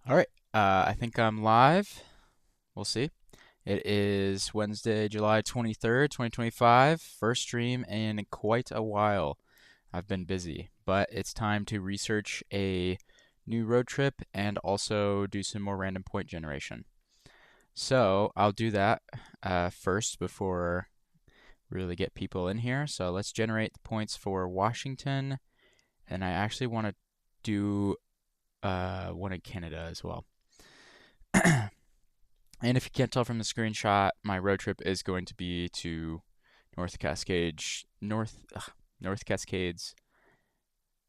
All right, I think I'm live. We'll see. It is Wednesday, July 23rd, 2025. First stream in quite a while. I've been busy, but it's time to research a new road trip and also do some more random point generation. So I'll do that first before really get people in here. So let's generate the points for Washington, and I actually want to do one in Canada as well. And if you can't tell from the screenshot, my road trip is going to be to North Cascades,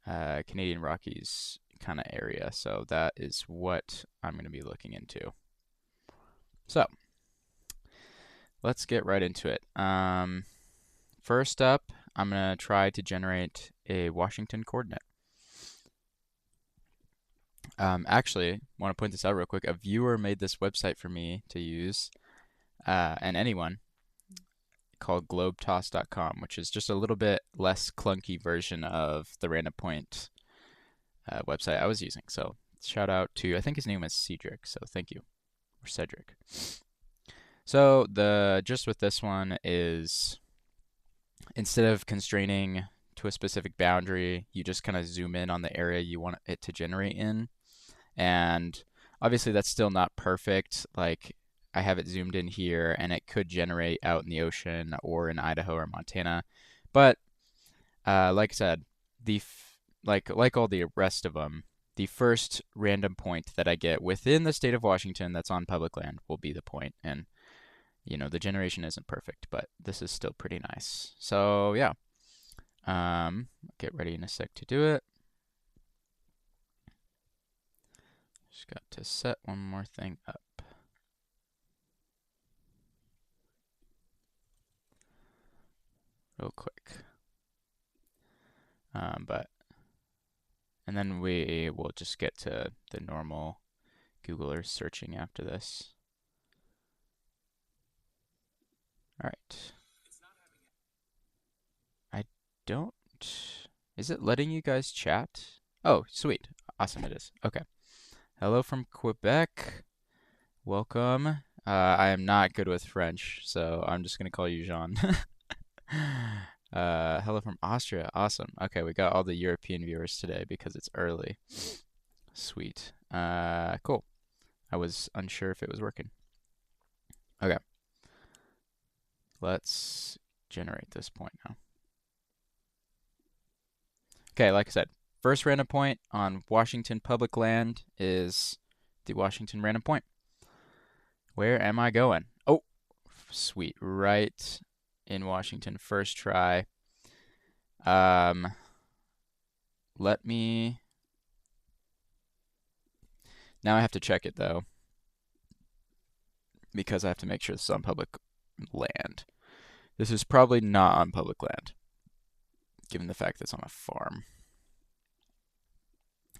Canadian Rockies kind of area. So that is what I'm going to be looking into. So let's get right into it. First up, I'm going to try to generate a Washington coordinate. Actually, want to point this out real quick. A viewer made this website for me to use, and anyone, called globetoss.com, which is just a little bit less clunky version of the random point website I was using. So shout out to, I think his name is Cedric, so thank you, or Cedric. So the gist with this one is instead of constraining to a specific boundary, you just kind of zoom in on the area you want it to generate in. And obviously that's still not perfect. Like I have it zoomed in here and it could generate out in the ocean or in Idaho or Montana. But like I said, like all the rest of them, the first random point that I get within the state of Washington that's on public land will be the point. And you know, the generation isn't perfect, but this is still pretty nice. So yeah, get ready in a sec to do it. Just got to set one more thing up. Real quick. And then we will just get to the normal Google Earth searching after this. All right. I don't. Is it letting you guys chat? Oh, sweet. Awesome, it is. Okay. Hello from Quebec. Welcome. I am not good with French, so I'm just gonna call you Jean. Hello from Austria. Awesome. Okay, we got all the European viewers today because it's early. Sweet. Cool. I was unsure if it was working. Okay. Let's generate this point now. Okay, like I said, first random point on Washington public land is the Washington random point. Where am I going? Oh, sweet. Right in Washington, first try. Let me. Now I have to check it though, because I have to make sure this is on public land. This is probably not on public land, given the fact that it's on a farm.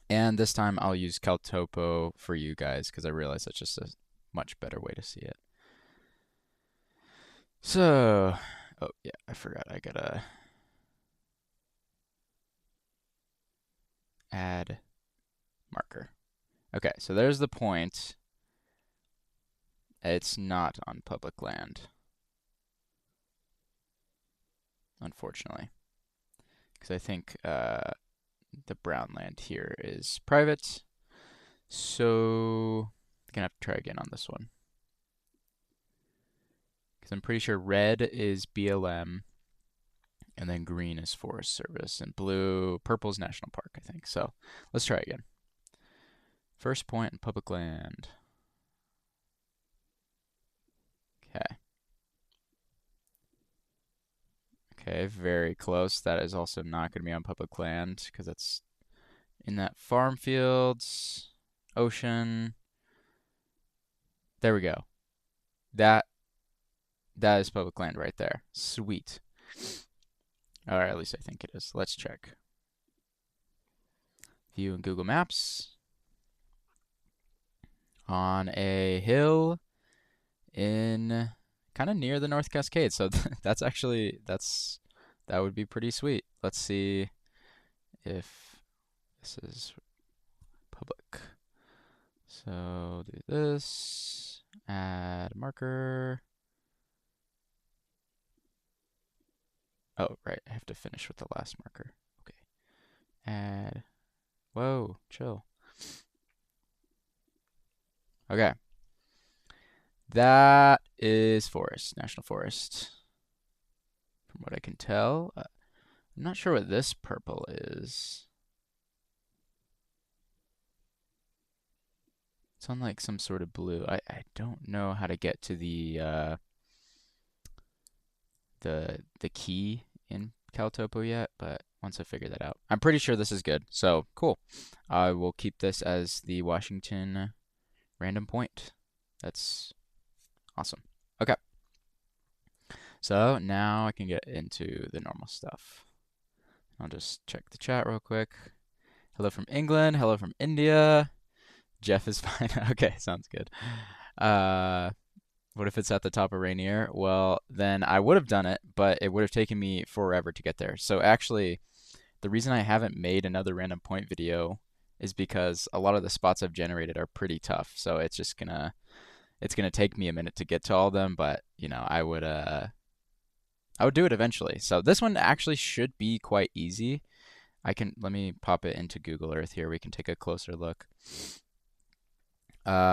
And this time I'll use CalTopo for you guys, because I realize that's just a much better way to see it. So, oh yeah, I forgot. I gotta add marker. Okay, so there's the point. It's not on public land, unfortunately, because I think the brown land here is private. So I'm gonna have to try again on this one, because I'm pretty sure red is BLM, and then green is Forest Service, and purple is National Park, I think. So let's try again. First point in public land. Okay. Okay, very close. That is also not going to be on public land because it's in that farm fields, ocean. There we go. That is public land right there. Sweet. All right, at least I think it is. Let's check. View in Google Maps. On a hill in kind of near the North Cascades. So that's actually that would be pretty sweet. Let's see if this is public. So do this, add marker. Oh, right, I have to finish with the last marker. Okay, add, whoa, chill. Okay, that is forest, national forest, from what I can tell. I'm not sure what this purple is. It's on like some sort of blue. I don't know how to get to the key in Caltopo yet, but once I figure that out, I'm pretty sure this is good. So cool. I will keep this as the Washington random point. That's awesome. Okay. So now I can get into the normal stuff. I'll just check the chat real quick. Hello from England. Hello from India. Jeff is fine. Okay, sounds good. Uh, what if it's at the top of Rainier? Well, then I would have done it, but it would have taken me forever to get there. So actually, the reason I haven't made another random point video is because a lot of the spots I've generated are pretty tough. So it's gonna take me a minute to get to all of them, but I would do it eventually. So this one actually should be quite easy. Let me pop it into Google Earth here. We can take a closer look.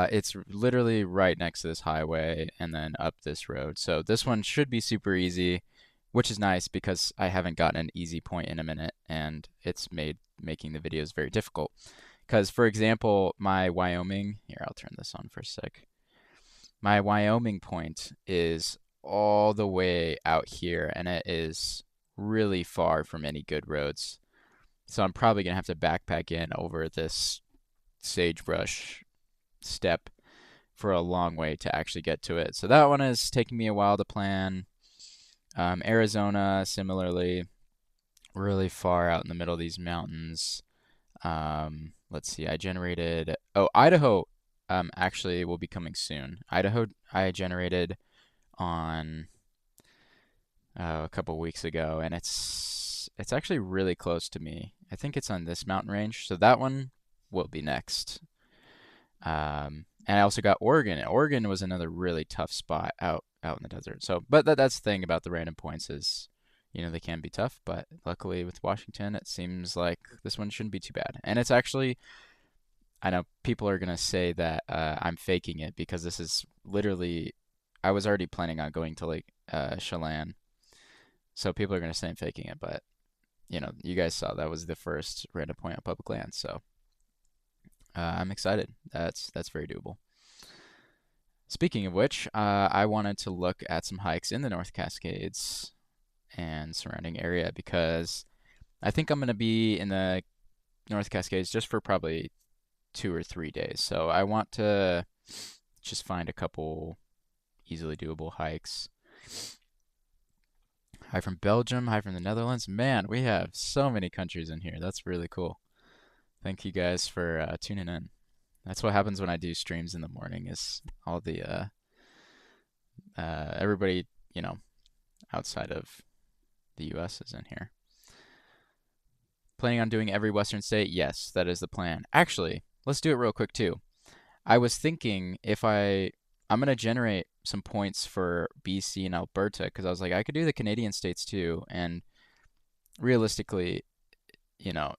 It's literally right next to this highway and then up this road. So this one should be super easy, which is nice because I haven't gotten an easy point in a minute and it's made making the videos very difficult. Because, for example, my Wyoming, here, I'll turn this on for a sec. My Wyoming point is all the way out here and it is really far from any good roads. So I'm probably going to have to backpack in over this sagebrush step for a long way to actually get to it. So that one is taking me a while to plan. Arizona, similarly, really far out in the middle of these mountains. Let's see, Idaho actually will be coming soon. Idaho, I generated on a couple weeks ago, and it's actually really close to me. I think it's on this mountain range, so that one will be next. And I also got Oregon. Oregon was another really tough spot out in the desert. So, but that's the thing about the random points is, they can be tough. But luckily with Washington, it seems like this one shouldn't be too bad. And it's actually, I know people are gonna say that I'm faking it because this is literally, I was already planning on going to Lake Chelan. So people are gonna say I'm faking it, but you guys saw that was the first random point on public land. So I'm excited. That's very doable. Speaking of which, I wanted to look at some hikes in the North Cascades and surrounding area because I think I'm going to be in the North Cascades just for probably 2 or 3 days. So I want to just find a couple easily doable hikes. Hi from Belgium, hi from the Netherlands. Man, we have so many countries in here. That's really cool. Thank you guys for tuning in. That's what happens when I do streams in the morning is all the everybody, outside of the US is in here. Planning on doing every Western state? Yes, that is the plan. Actually, let's do it real quick too. I was thinking I'm going to generate some points for BC and Alberta because I was like, I could do the Canadian states too. And realistically,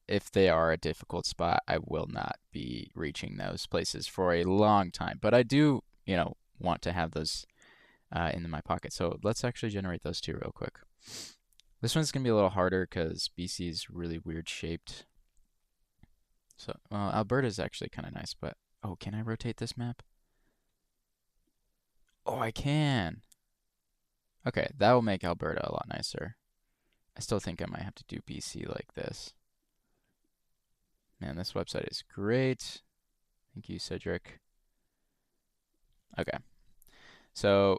if they are a difficult spot, I will not be reaching those places for a long time. But I do, want to have those in my pocket. So let's actually generate those two real quick. This one's going to be a little harder because BC is really weird shaped. So, well, Alberta is actually kind of nice, but, oh, can I rotate this map? Oh, I can. Okay, that will make Alberta a lot nicer. I still think I might have to do BC like this. Man, this website is great. Thank you, Cedric. Okay. So,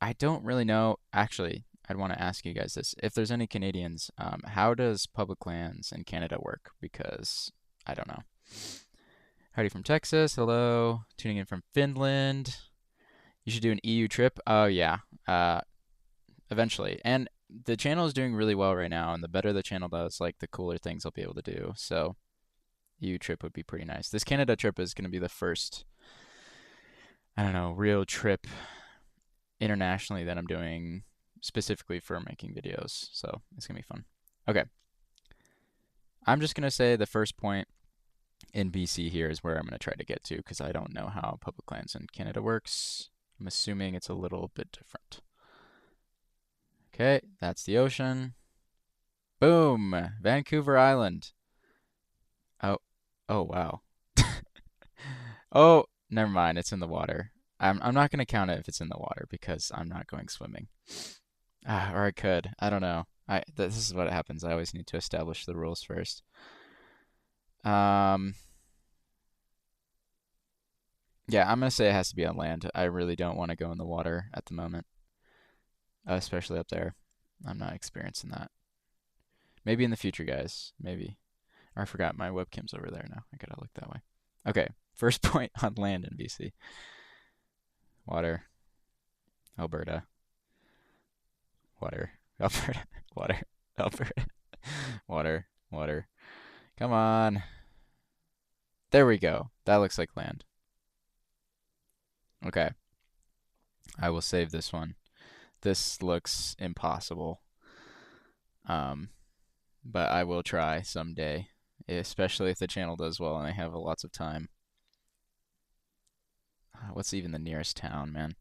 I don't really know. Actually, I'd want to ask you guys this. If there's any Canadians, how does public lands in Canada work? Because I don't know. Howdy from Texas. Hello. Tuning in from Finland. You should do an EU trip. Oh, yeah. Eventually. And the channel is doing really well right now. And the better the channel does, like, the cooler things I'll be able to do. So, EU trip would be pretty nice. This Canada trip is going to be the first, I don't know, real trip internationally that I'm doing specifically for making videos. So it's going to be fun. Okay. I'm just going to say the first point in BC here is where I'm going to try to get to because I don't know how public lands in Canada works. I'm assuming it's a little bit different. Okay, that's the ocean. Boom! Vancouver Island. Oh, oh wow. Oh, never mind. It's in the water. I'm not gonna count it if it's in the water because I'm not going swimming. Or I could. I don't know. This is what happens. I always need to establish the rules first. Um, yeah, I'm gonna say it has to be on land. I really don't want to go in the water at the moment, especially up there. I'm not experiencing that. Maybe in the future, guys. Maybe. Or I forgot my webcam's over there now. I gotta look that way. Okay, first point on land in BC. Water, Alberta. Water, Alberta. Water, Alberta. Water, water. Come on. There we go. That looks like land. Okay. I will save this one. This looks impossible. Um, but I will try someday, especially if the channel does well and I have lots of time. What's even the nearest town, man?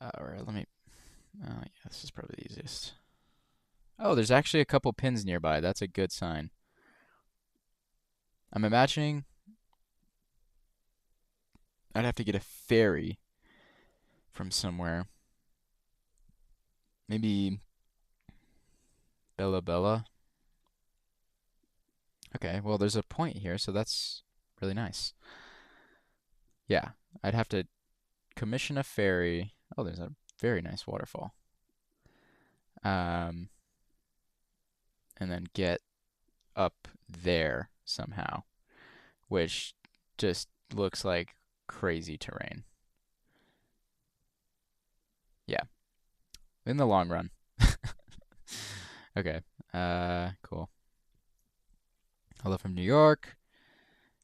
Alright, let me. Oh, yeah, this is probably the easiest. Oh, there's actually a couple pins nearby. That's a good sign. I'm imagining I'd have to get a ferry from somewhere. Maybe Bella Bella. Okay, well, there's a point here, so that's really nice. Yeah, I'd have to commission a ferry. Oh, there's a very nice waterfall. And then get up there somehow, which just looks like crazy terrain. Yeah, in the long run. Okay, cool. Hello from New York.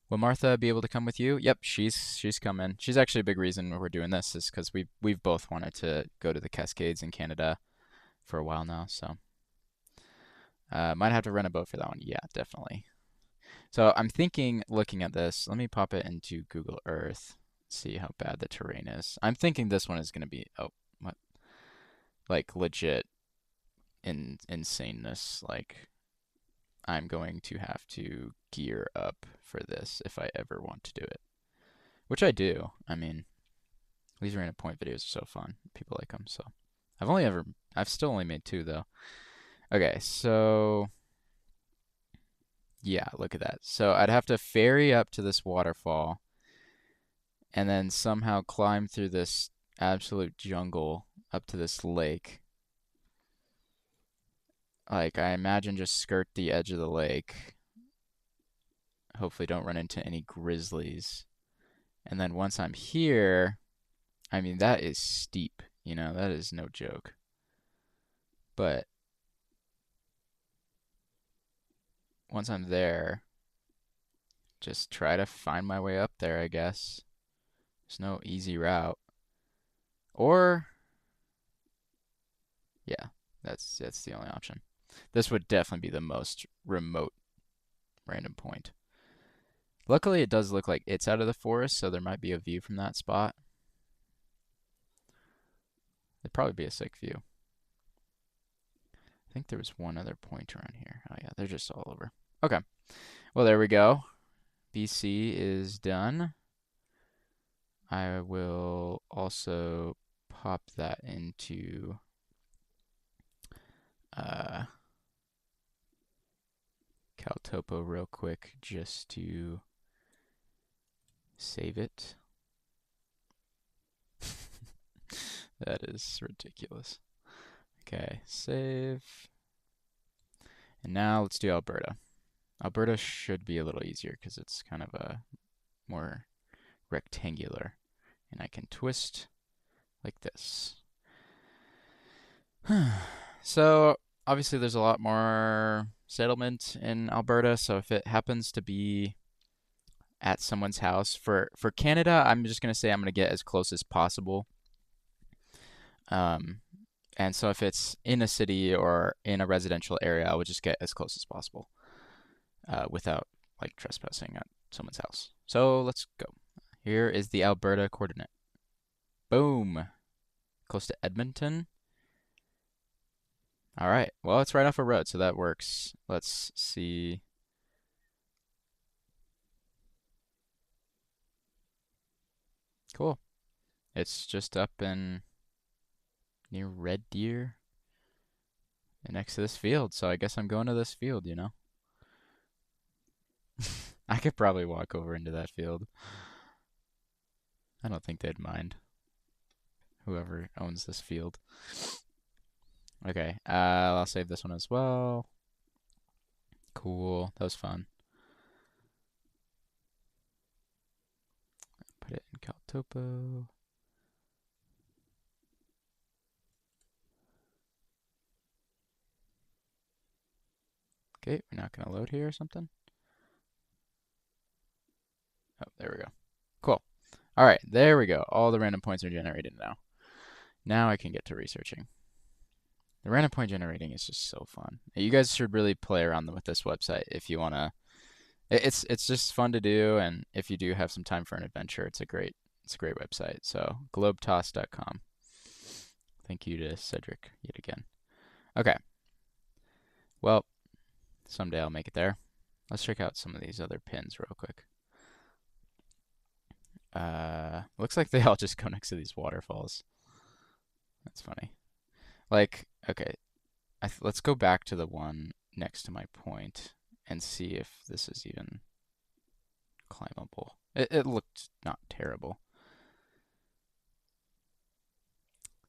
Will Martha be able to come with you? Yep, she's coming. She's actually a big reason we're doing this is because we've both wanted to go to the Cascades in Canada for a while now, so might have to rent a boat for that one. Yeah, definitely. So I'm thinking, looking at this, let me pop it into Google Earth, see how bad the terrain is. I'm thinking this one is going to be, oh, what? Like legit insaneness. Like I'm going to have to gear up for this if I ever want to do it. Which I do. I mean, these random point videos are so fun. People like them, so. I've still only made 2 though. Okay, so yeah, look at that. So I'd have to ferry up to this waterfall and then somehow climb through this absolute jungle up to this lake. Like, I imagine just skirt the edge of the lake. Hopefully don't run into any grizzlies. And then once I'm here, I mean, that is steep, you know, that is no joke. But once I'm there, just try to find my way up there, I guess. There's no easy route. Or, yeah, that's the only option. This would definitely be the most remote random point. Luckily, it does look like it's out of the forest, so there might be a view from that spot. It'd probably be a sick view. I think there was one other point around here. Oh yeah, they're just all over. Okay. Well, there we go. BC is done. I will also pop that into Caltopo real quick just to save it. That is ridiculous. Okay, save. And now let's do Alberta. Alberta should be a little easier because it's kind of a more rectangular. And I can twist like this. So obviously there's a lot more settlement in Alberta, so if it happens to be at someone's house for Canada, I'm just gonna say I'm gonna get as close as possible. Um, and so if it's in a city or in a residential area, I would just get as close as possible without like trespassing at someone's house. So let's go. Here is the Alberta coordinate. Boom. Close to Edmonton. All right. Well, it's right off a road, so that works. Let's see. Cool. It's just up in near Red Deer and next to this field. So I guess I'm going to this field, you know? I could probably walk over into that field. I don't think they'd mind, whoever owns this field. Okay, I'll save this one as well. Cool, that was fun. Put it in Caltopo. Okay, we're not gonna load here or something. Oh, there we go. Cool. All right, there we go. All the random points are generated now. Now I can get to researching. The random point generating is just so fun. You guys should really play around with this website if you wanna. It's just fun to do, and if you do have some time for an adventure, it's a great website. So globetoss.com. Thank you to Cedric yet again. Okay. Well, someday I'll make it there. Let's check out some of these other pins real quick. Looks like they all just go next to these waterfalls. That's funny. Like, okay, let's go back to the one next to my point and see if this is even climbable. It looked not terrible.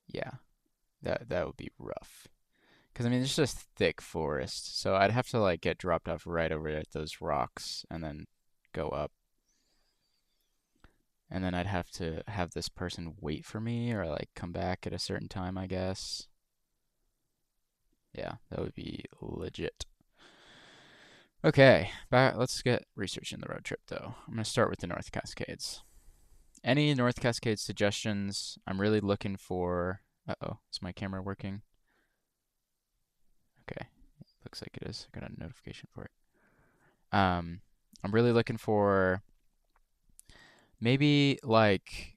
Yeah, that would be rough. Because I mean, it's just thick forest, so I'd have to like get dropped off right over at those rocks and then go up. And then I'd have to have this person wait for me or like come back at a certain time, I guess. Yeah, that would be legit. Okay, let's get researching the road trip though. I'm going to start with the North Cascades. Any North Cascades suggestions? I'm really looking for. Uh-oh, is my camera working? Okay, looks like it is. I got a notification for it. I'm really looking for maybe like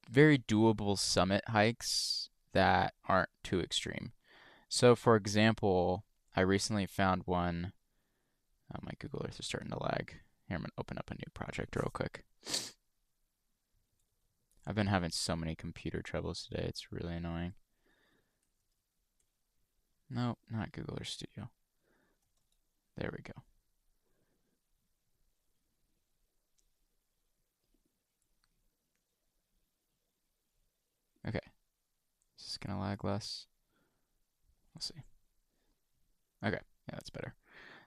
very doable summit hikes that aren't too extreme. So, for example, I recently found one. Oh, my Google Earth is starting to lag. Here, I'm going to open up a new project real quick. I've been having so many computer troubles today. It's really annoying. Nope, not Google Earth Studio. There we go. Okay. Is this going to lag less? We'll see. Okay, yeah, that's better.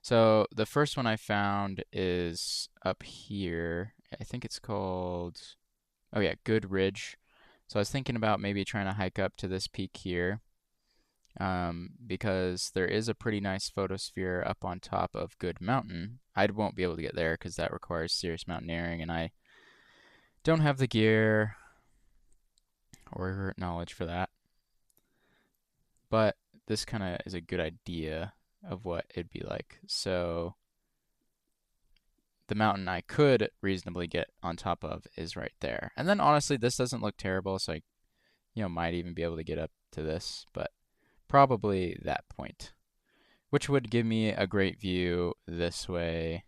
So the first one I found is up here. I think it's called, oh yeah, Good Ridge. So I was thinking about maybe trying to hike up to this peak here, because there is a pretty nice photosphere up on top of Good Mountain. I won't be able to get there because that requires serious mountaineering, and I don't have the gear or knowledge for that. But this kind of is a good idea of what it'd be like. So the mountain I could reasonably get on top of is right there. And then honestly, this doesn't look terrible, so I, might even be able to get up to this, but probably that point, which would give me a great view this way.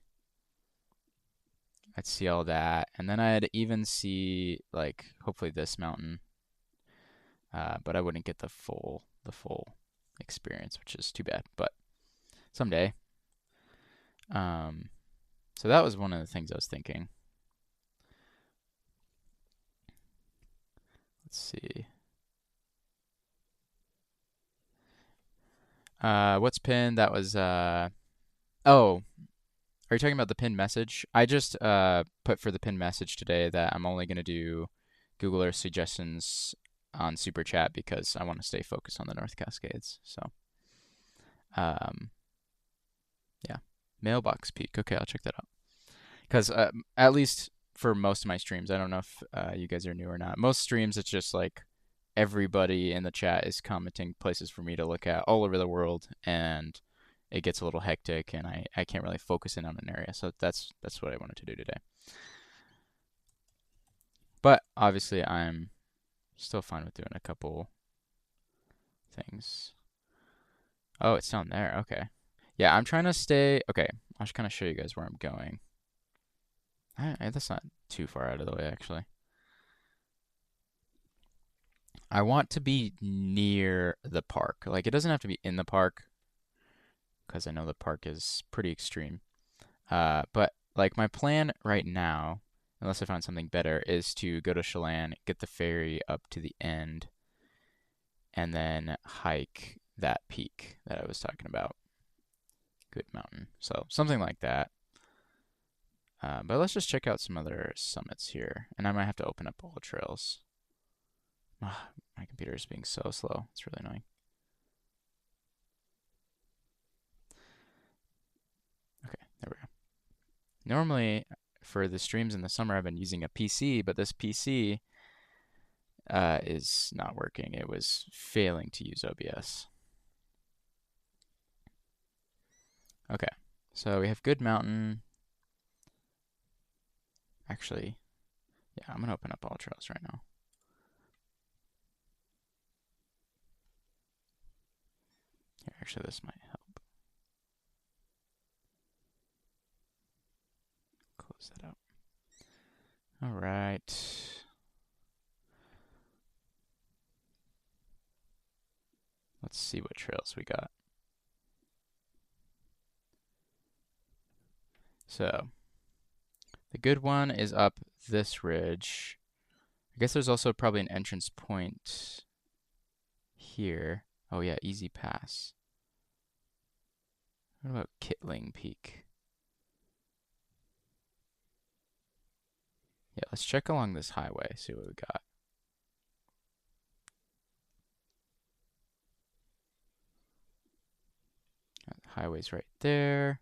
I'd see all that, and then I'd even see like hopefully this mountain, but I wouldn't get the full experience, which is too bad. But someday. So that was one of the things I was thinking. Let's see. What's pinned? That was oh, are you talking about the pinned message? I just put for the pinned message today that I'm only gonna do Google Earth suggestions on Super Chat because I want to stay focused on the North Cascades. So Um, yeah, Mailbox Peak. Okay, I'll check that out. Because at least for most of my streams, I don't know if you guys are new or not. Most streams, it's just like everybody in the chat is commenting places for me to look at all over the world, and it gets a little hectic, and I can't really focus in on an area. So that's what I wanted to do today. But obviously, I'm still fine with doing a couple things. Oh, it's down there. Okay. Yeah, I'm trying to stay. Okay, I'll just kind of show you guys where I'm going. That's not too far out of the way, actually. I want to be near the park. Like, it doesn't have to be in the park, because I know the park is pretty extreme. But, like, my plan right now, unless I find something better, is to go to Chelan, get the ferry up to the end, and then hike that peak that I was talking about. Good mountain. So, something like that. But let's just check out some other summits here. And I might have to open up all the trails. My computer is being so slow. It's really annoying. Okay, there we go. Normally, for the streams in the summer, I've been using a PC, but this PC is not working. It was failing to use OBS. Okay, so we have Good Mountain. Actually, yeah, I'm going to open up all trails right now. Here, actually, this might help. Close that out. All right. Let's see what trails we got. So, the good one is up this ridge. I guess there's also probably an entrance point here. Oh yeah, Easy Pass. What about Kitling Peak? Yeah, let's check along this highway, see what we got. The highway's right there.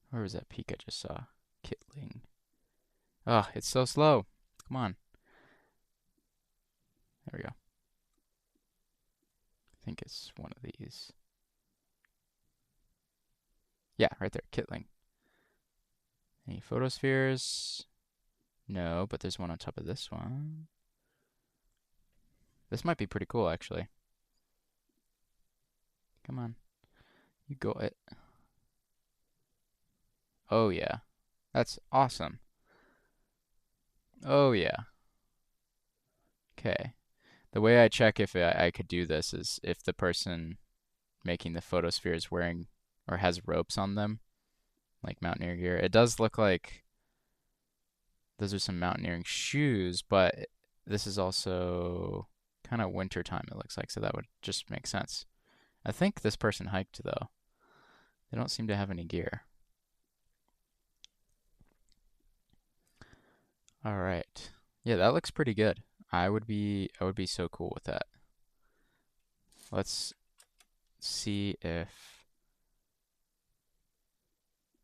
Where was that peak I just saw? Kitling. Oh, it's so slow. Come on. There we go. I think it's one of these. Yeah, right there, Kitling. Any photospheres? No, but there's one on top of this one. This might be pretty cool, actually. Come on. You go it. Oh, yeah. That's awesome. Oh, yeah. Okay. The way I check if I could do this is if the person making the photosphere is wearing or has ropes on them, like mountaineer gear. It does look like those are some mountaineering shoes, but this is also kind of winter time, it looks like, so that would just make sense. I think this person hiked, though. They don't seem to have any gear. All right. Yeah, that looks pretty good. I would be so cool with that. Let's see if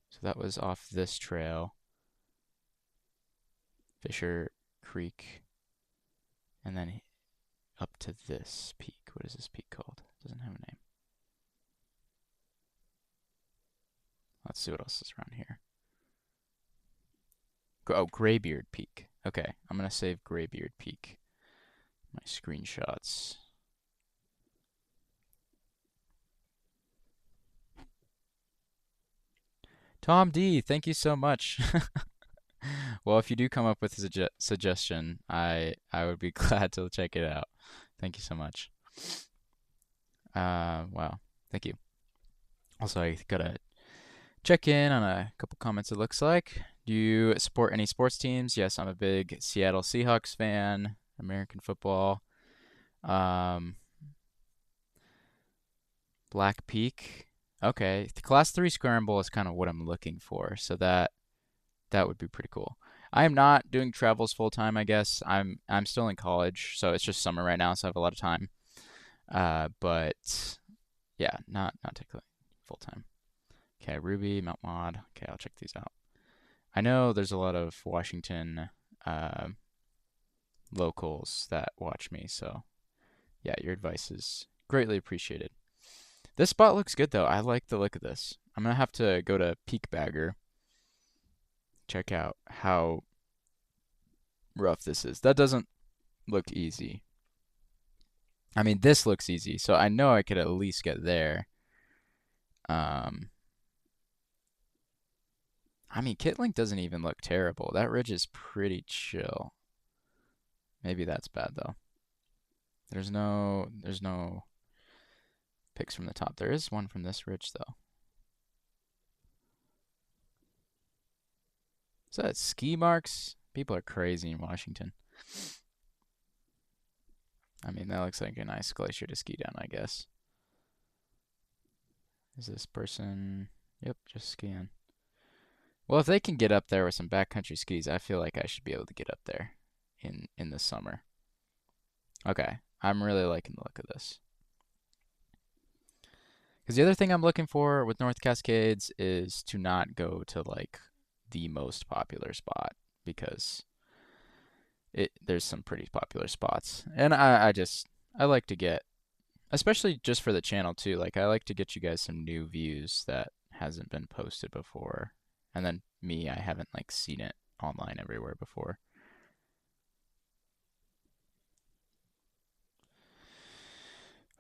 so that was off this trail. Fisher Creek. And then up to this peak. What is this peak called? It doesn't have a name. Let's see what else is around here. Oh, Graybeard Peak. Okay, I'm gonna save Graybeard Peak. My screenshots. Tom D, thank you so much. Well, if you do come up with a suggestion, I would be glad to check it out. Thank you so much. Wow, thank you. Also, I gotta check in on a couple comments, it looks like. Do you support any sports teams? Yes, I'm a big Seattle Seahawks fan, American football. Um, Black Peak. Okay, the Class 3 Scramble is kind of what I'm looking for, so that would be pretty cool. I'm not doing travels full time, I guess. I'm still in college, so it's just summer right now, so I have a lot of time. But yeah, not technically full time. Okay, Ruby, Mount Mod. Okay, I'll check these out. I know there's a lot of Washington uh, locals that watch me, so yeah, your advice is greatly appreciated. This spot looks good though. I like the look of this. I'm gonna have to go to Peak Bagger, check out how rough this is. That doesn't look easy. I mean, this looks easy, so I know I could at least get there. Um, I mean, Kittling doesn't even look terrible. That ridge is pretty chill. Maybe that's bad though. There's no pics from the top. There is one from this ridge though. Is that ski marks? People are crazy in Washington. I mean, that looks like a nice glacier to ski down, I guess. Is this person? Yep, just skiing. Well, if they can get up there with some backcountry skis, I feel like I should be able to get up there in the summer. Okay, I'm really liking the look of this. Because the other thing I'm looking for with North Cascades is to not go to like the most popular spot because there's some pretty popular spots. And I like to get, especially just for the channel too, like I like to get you guys some new views that hasn't been posted before. And then me, I haven't like seen it online everywhere before.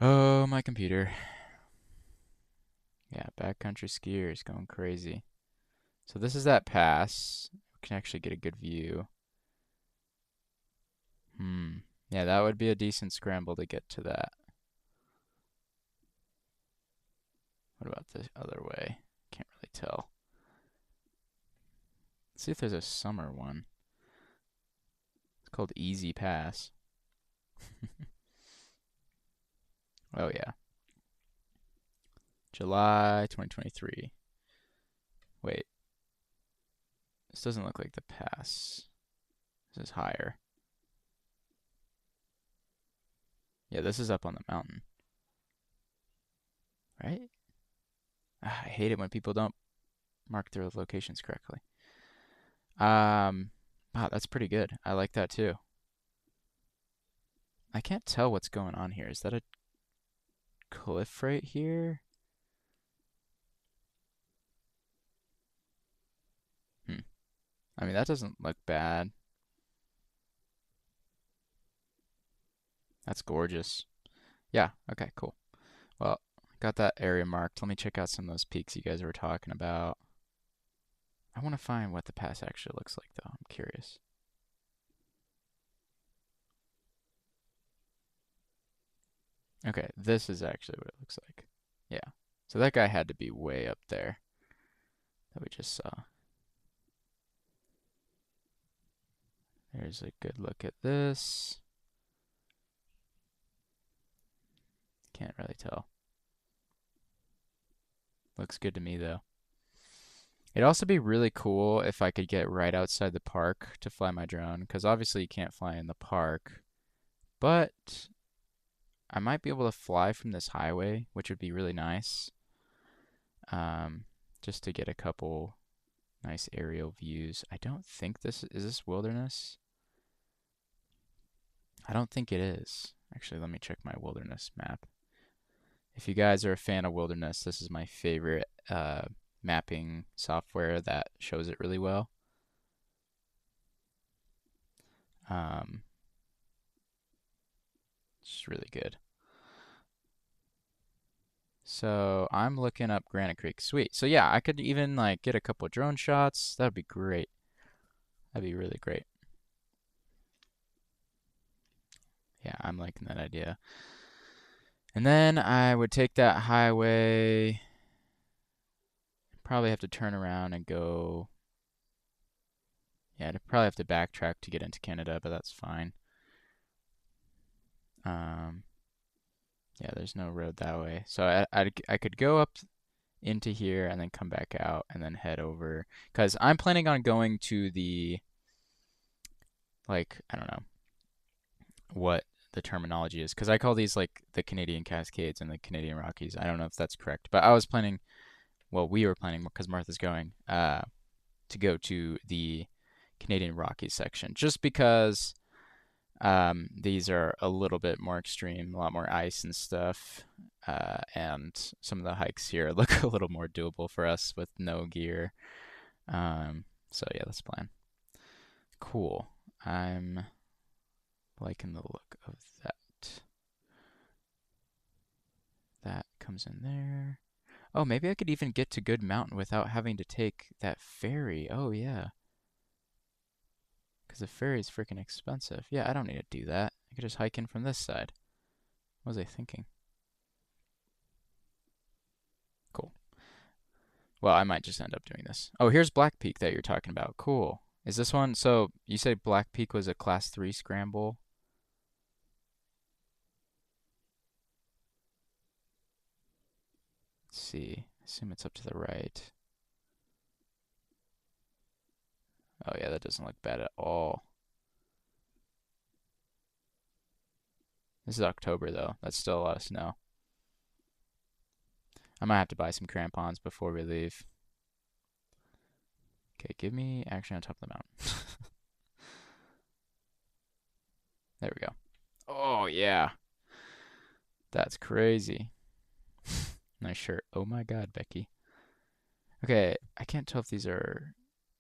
Oh, my computer. Yeah, backcountry skiers going crazy. So this is that pass. We can actually get a good view. Yeah, that would be a decent scramble to get to that. What about the other way? Can't really tell. Let's see if there's a summer one. It's called Easy Pass. Oh yeah. July 2023. Wait. This doesn't look like the pass. This is higher. Yeah, this is up on the mountain. Right? I hate it when people don't mark their locations correctly. Wow, that's pretty good. I like that too. I can't tell what's going on here. Is that a cliff right here? Hmm. I mean, that doesn't look bad. That's gorgeous. Yeah, okay, cool. Well, got that area marked. Let me check out some of those peaks you guys were talking about. I want to find what the pass actually looks like, though. I'm curious. Okay, this is actually what it looks like. Yeah. So that guy had to be way up there that we just saw. There's a good look at this. Can't really tell. Looks good to me, though. It'd also be really cool if I could get right outside the park to fly my drone, because obviously you can't fly in the park. But I might be able to fly from this highway, which would be really nice. Just to get a couple nice aerial views. I don't think is this wilderness? I don't think it is. Actually, let me check my wilderness map. If you guys are a fan of wilderness, this is my favorite mapping software that shows it really well. It's really good. So I'm looking up Granite Creek. Sweet. So yeah, I could even like get a couple drone shots. That'd be great. That'd be really great. Yeah, I'm liking that idea. And then I would take that highway. Probably have to turn around and go. Yeah, I'd probably have to backtrack to get into Canada, but that's fine. Yeah, there's no road that way. So I could go up into here and then come back out and then head over. Because I'm planning on going to the like, I don't know what the terminology is because I call these like the Canadian Cascades and the Canadian Rockies. I don't know if that's correct, but I was planning, well, we were planning because Martha's going, to go to the Canadian Rockies section just because these are a little bit more extreme, a lot more ice and stuff. And some of the hikes here look a little more doable for us with no gear. So yeah, that's the plan. Cool. I'm liking the look of that. That comes in there. Oh, maybe I could even get to Good Mountain without having to take that ferry. Oh, yeah. Because the ferry is freaking expensive. Yeah, I don't need to do that. I could just hike in from this side. What was I thinking? Cool. Well, I might just end up doing this. Oh, here's Black Peak that you're talking about. Cool. Is this one? So you said Black Peak was a class 3 scramble? Let's see. I assume it's up to the right. Oh, yeah, that doesn't look bad at all. This is October, though. That's still a lot of snow. I might have to buy some crampons before we leave. Okay, give me action on top of the mountain. There we go. Oh, yeah. That's crazy. Nice shirt. Oh my God, Becky. Okay, I can't tell if these are...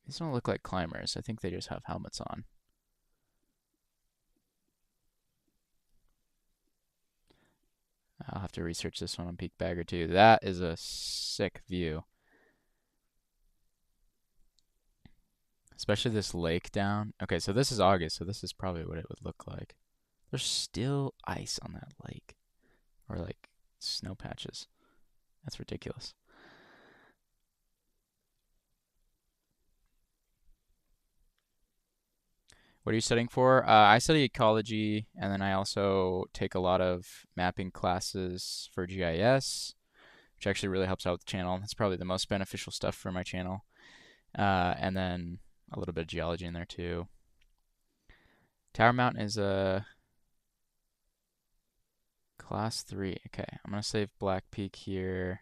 These don't look like climbers. I think they just have helmets on. I'll have to research this one on Peak Bagger too. That is a sick view. Especially this lake down. Okay, so this is August, so this is probably what it would look like. There's still ice on that lake. Or like snow patches. That's ridiculous. What are you studying for? I study ecology, and then I also take a lot of mapping classes for GIS, which actually really helps out with the channel. That's probably the most beneficial stuff for my channel. And then a little bit of geology in there too. Tower Mountain is a class 3. Okay, I'm gonna save Black Peak here.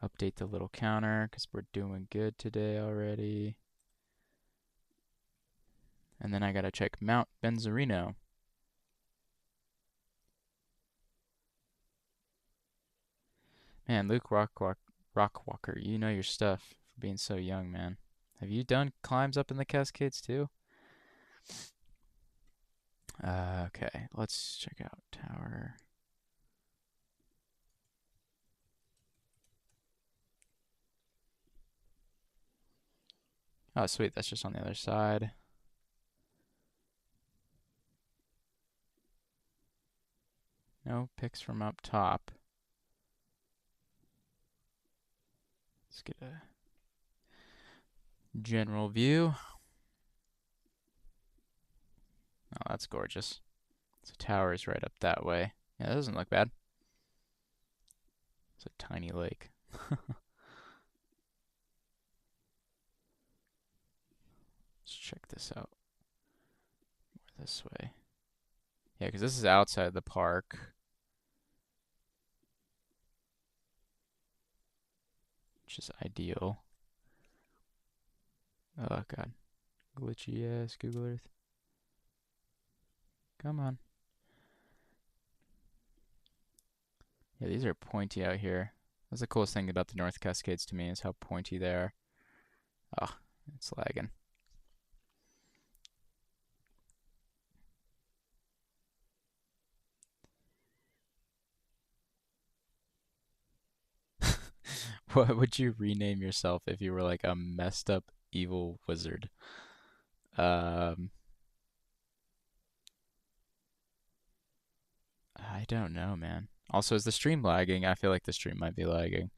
Update the little counter because we're doing good today already. And then I gotta check Mount Benzarino. Man, Luke Rockwalker, you know your stuff for being so young, man. Have you done climbs up in the Cascades too? Okay, let's check out tower. Oh, sweet, that's just on the other side. No pics from up top. Let's get a general view. Oh, that's gorgeous. So tower is right up that way. Yeah, that doesn't look bad. It's a tiny lake. Let's check this out. More this way. Yeah, because this is outside the park. Which is ideal. Oh, God. Glitchy ass Google Earth. Come on. Yeah, these are pointy out here. That's the coolest thing about the North Cascades to me is how pointy they are. Oh, it's lagging. What would you rename yourself if you were like a messed up evil wizard? Um, I don't know, man. Also, is the stream lagging? I feel like the stream might be lagging.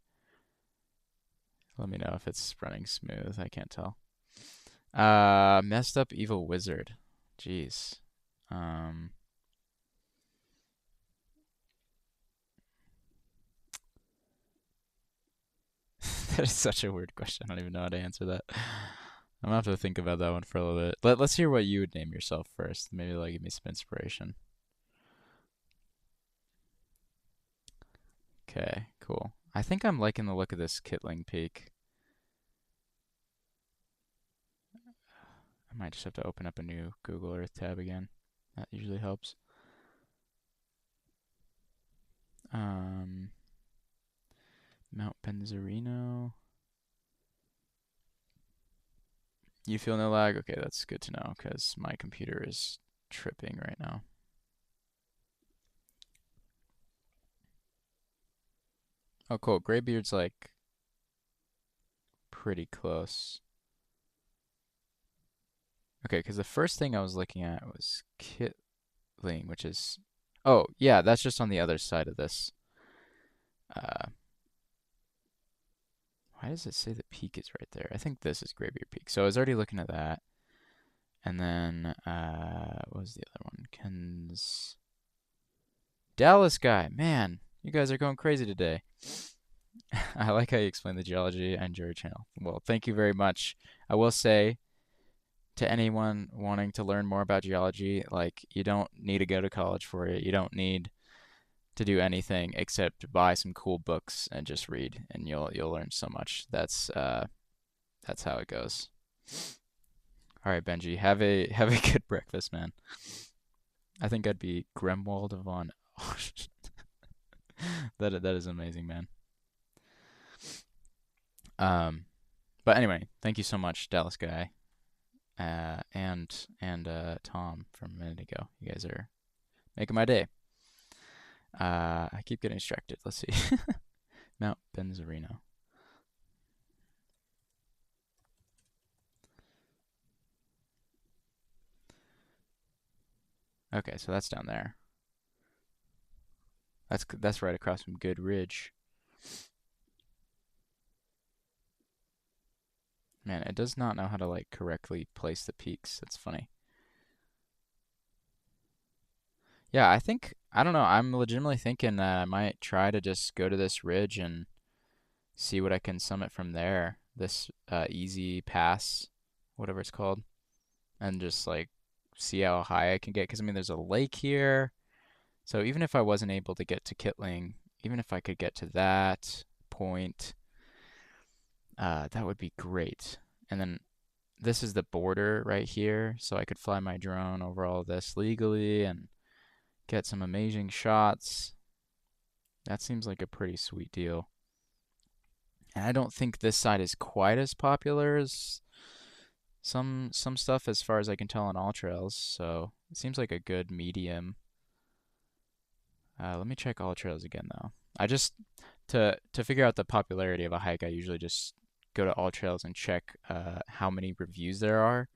Let me know if it's running smooth. I can't tell. Messed up evil wizard. Jeez. Um, that is such a weird question. I don't even know how to answer that. I'm gonna have to think about that one for a little bit. Let's hear what you would name yourself first. Maybe that'll give me some inspiration. Okay, cool. I think I'm liking the look of this Kitling Peak. I might just have to open up a new Google Earth tab again. That usually helps. Um, Mount Benzarino. You feel no lag? Okay, that's good to know because my computer is tripping right now. Oh, cool. Graybeard's like pretty close. Okay, because the first thing I was looking at was Kitling, which is, oh yeah, that's just on the other side of this. Uh, why does it say the peak is right there? I think this is Graybeard Peak. So I was already looking at that. And then, what was the other one? Ken's Dallas guy. Man, you guys are going crazy today. I like how you explain the geology. I enjoy your channel. Well, thank you very much. I will say to anyone wanting to learn more about geology, like you don't need to go to college for it. You don't need to do anything except buy some cool books and just read, and you'll learn so much. That's how it goes. All right, Benji, have a good breakfast, man. I think I'd be Gremwald von. That is amazing, man. Um, but anyway, thank you so much, Dallas guy, and Tom from a minute ago. You guys are making my day. I keep getting distracted. Let's see. Mount Benzarino. Okay, so that's down there. That's right across from Good Ridge. Man, it does not know how to like correctly place the peaks. That's funny. Yeah, I don't know. I'm legitimately thinking that I might try to just go to this ridge and see what I can summit from there. This easy pass, whatever it's called, and just like see how high I can get. Because I mean, there's a lake here. So even if I wasn't able to get to Kitling, even if I could get to that point, that would be great. And then this is the border right here, so I could fly my drone over all of this legally and get some amazing shots. That seems like a pretty sweet deal. And I don't think this side is quite as popular as some stuff as far as I can tell on all trails, so it seems like a good medium. Let me check all trails again though. I just to figure out the popularity of a hike, I usually just go to all trails and check how many reviews there are.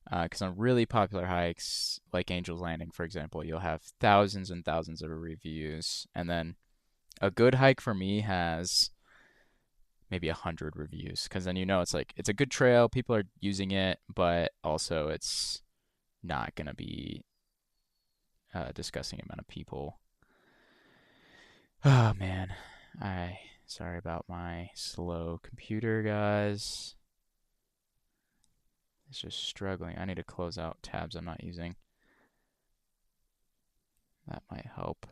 Because on really popular hikes, like Angel's Landing, for example, you'll have thousands and thousands of reviews, and then a good hike for me has maybe 100 reviews, because then you know it's like it's a good trail, people are using it, but also it's not gonna be a disgusting amount of people. Oh man, I sorry about my slow computer, guys. It's just struggling. I need to close out tabs I'm not using. That might help.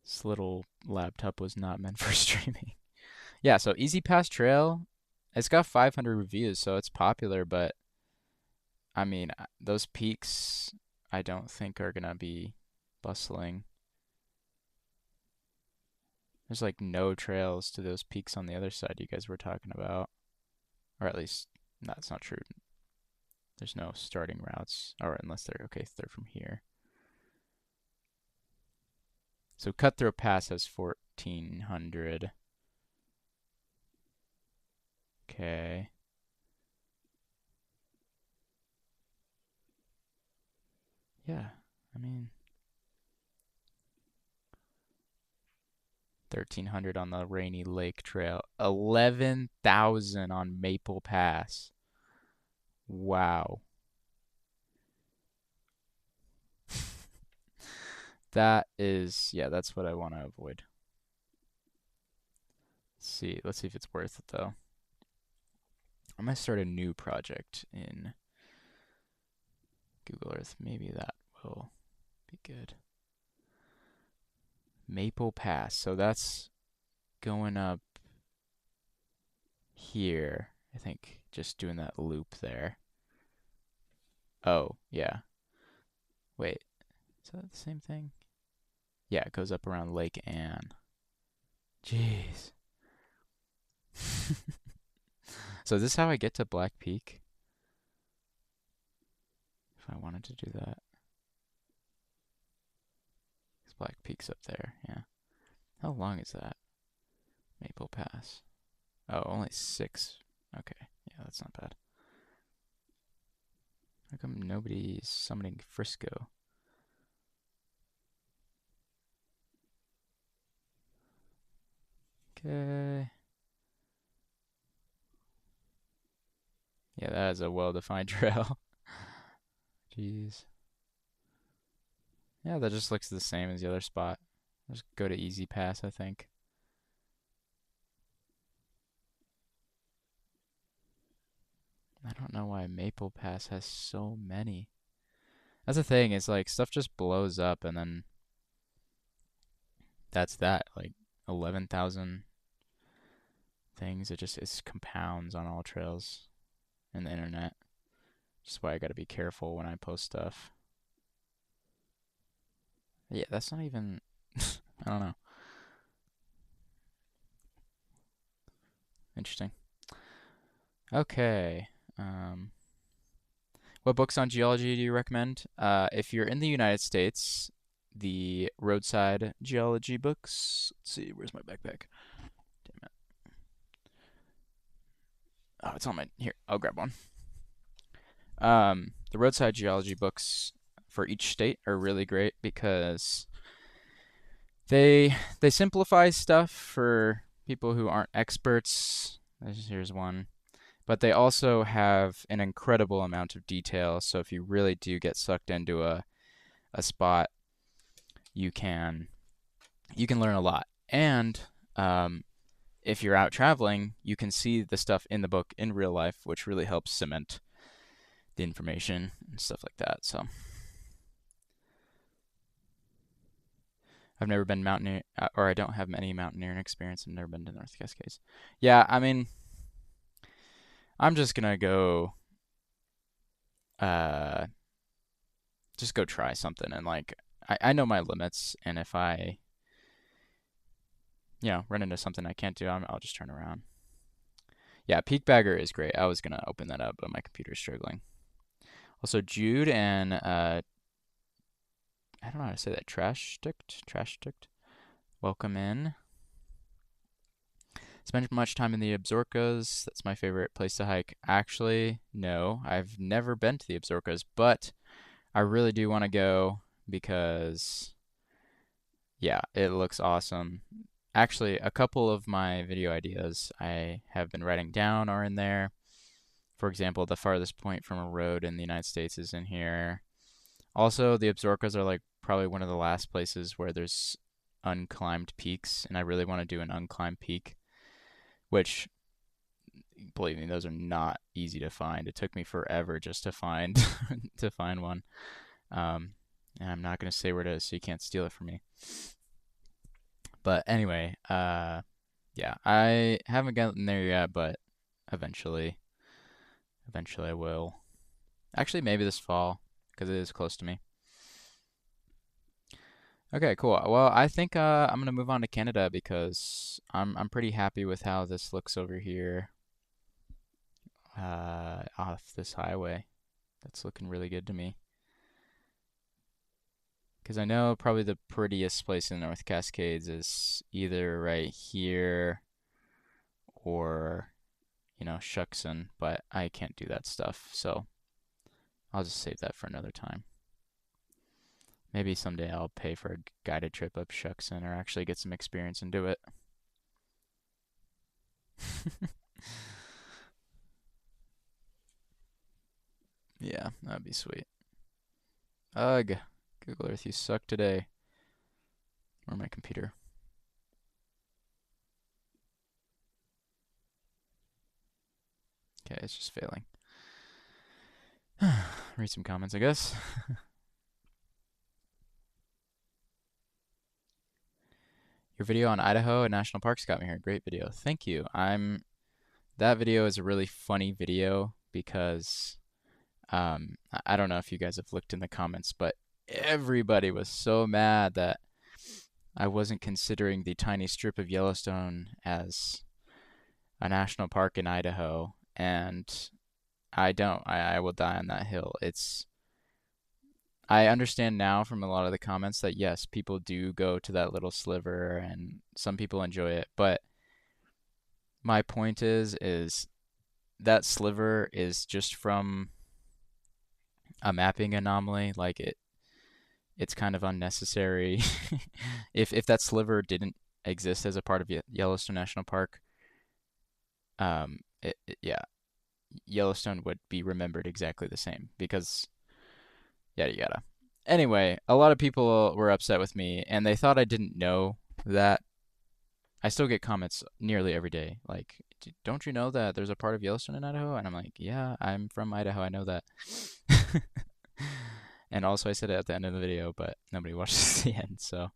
This little laptop was not meant for streaming. Yeah, so Easy Pass Trail, it's got 500 reviews, so it's popular, but I mean, those peaks I don't think are gonna be bustling. There's like no trails to those peaks on the other side you guys were talking about. Or at least, that's not true. There's no starting routes, or unless they're, okay, if they're from here. So Cutthroat Pass has 1,400. Okay. Yeah, I mean, 1,300 on the Rainy Lake Trail. 11,000 on Maple Pass. Wow. That is, yeah, that's what I want to avoid. Let's see if it's worth it though. I'm gonna start a new project in Google Earth. Maybe that will be good. Maple Pass. So that's going up here. I think just doing that loop there. Oh, yeah. Wait, is that the same thing? Yeah, it goes up around Lake Anne. Jeez. So is this how I get to Black Peak? If I wanted to do that. 'Cause Black Peak's up there, yeah. How long is that? Maple Pass. Oh, only 6. Okay, yeah, that's not bad. How come nobody's summoning Frisco? Okay. Yeah, that is a well-defined trail. Jeez. Yeah, that just looks the same as the other spot. Just go to Easy Pass, I think. I don't know why Maple Pass has so many. That's the thing, is like stuff just blows up and then that's that. Like 11,000 things. It compounds on all trails in the internet. Just why I gotta be careful when I post stuff. Yeah, that's not even I don't know. Interesting. Okay. What books on geology do you recommend? If you're in the United States, the roadside geology books. Let's see, where's my backpack? Damn it. Oh, it's on my here. I'll grab one. The roadside geology books for each state are really great because they simplify stuff for people who aren't experts. Here's one. But they also have an incredible amount of detail. So if you really do get sucked into a spot, you can learn a lot. And if you're out traveling, you can see the stuff in the book in real life, which really helps cement the information and stuff like that. So I've never been mountaineer, or I don't have any mountaineering experience. I've never been to North Cascades. Yeah, I mean, I'm just gonna go, uh, just go try something, and like, I know my limits, and if I, run into something I can't do, I'll just turn around. Yeah, Peak Bagger is great. I was gonna open that up, but my computer's struggling. Also, Jude and I don't know how to say that. Trash ticked. Welcome in. Spend much time in the Absorcas. That's my favorite place to hike. Actually, no, I've never been to the Absorcas, but I really do want to go because, yeah, it looks awesome. Actually, a couple of my video ideas I have been writing down are in there. For example, the farthest point from a road in the United States is in here. Also, the Absorcas are like probably one of the last places where there's unclimbed peaks, and I really want to do an unclimbed peak, which, believe me, those are not easy to find. It took me forever just to find to find one. And I'm not gonna say where it is, so you can't steal it from me. But anyway, yeah, I haven't gotten there yet, but eventually, I will. Actually, maybe this fall, because it is close to me. Okay, cool. Well, I think I'm gonna move on to Canada because I'm pretty happy with how this looks over here off this highway. That's looking really good to me. Because I know probably the prettiest place in the North Cascades is either right here or, Shuckson, but I can't do that stuff, so I'll just save that for another time. Maybe someday I'll pay for a guided trip up Shuckson or actually get some experience and do it. Yeah, that'd be sweet. Ugh, Google Earth, you suck today. Or my computer. Okay, it's just failing. Read some comments, I guess. Your video on Idaho and national parks got me here. Great video. Thank you. That video is a really funny video because I don't know if you guys have looked in the comments, but everybody was so mad that I wasn't considering the tiny strip of Yellowstone as a national park in Idaho, and I don't. I will die on that hill. I understand now from a lot of the comments that yes, people do go to that little sliver and some people enjoy it, but my point is that sliver is just from a mapping anomaly. Like it's kind of unnecessary. If that sliver didn't exist as a part of Yellowstone National Park, yeah, Yellowstone would be remembered exactly the same because yada yada. Anyway, a lot of people were upset with me and they thought I didn't know that. I still get comments nearly every day like, don't you know that there's a part of Yellowstone in Idaho? And I'm like, yeah, I'm from Idaho. I know that. And also I said it at the end of the video, but nobody watches the end. So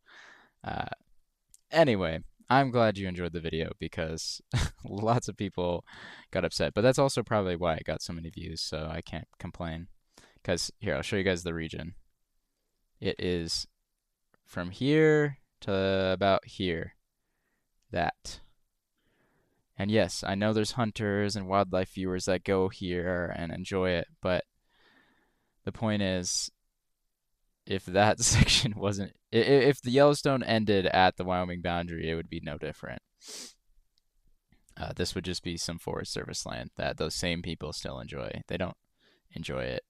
uh, anyway, I'm glad you enjoyed the video because lots of people got upset. But that's also probably why I got so many views, so I can't complain. Because here, I'll show you guys the region. It is from here to about here. That. And yes, I know there's hunters and wildlife viewers that go here and enjoy it, but the point is, if that section wasn't, if the Yellowstone ended at the Wyoming boundary, it would be no different. This would just be some Forest Service land that those same people still enjoy. They don't enjoy it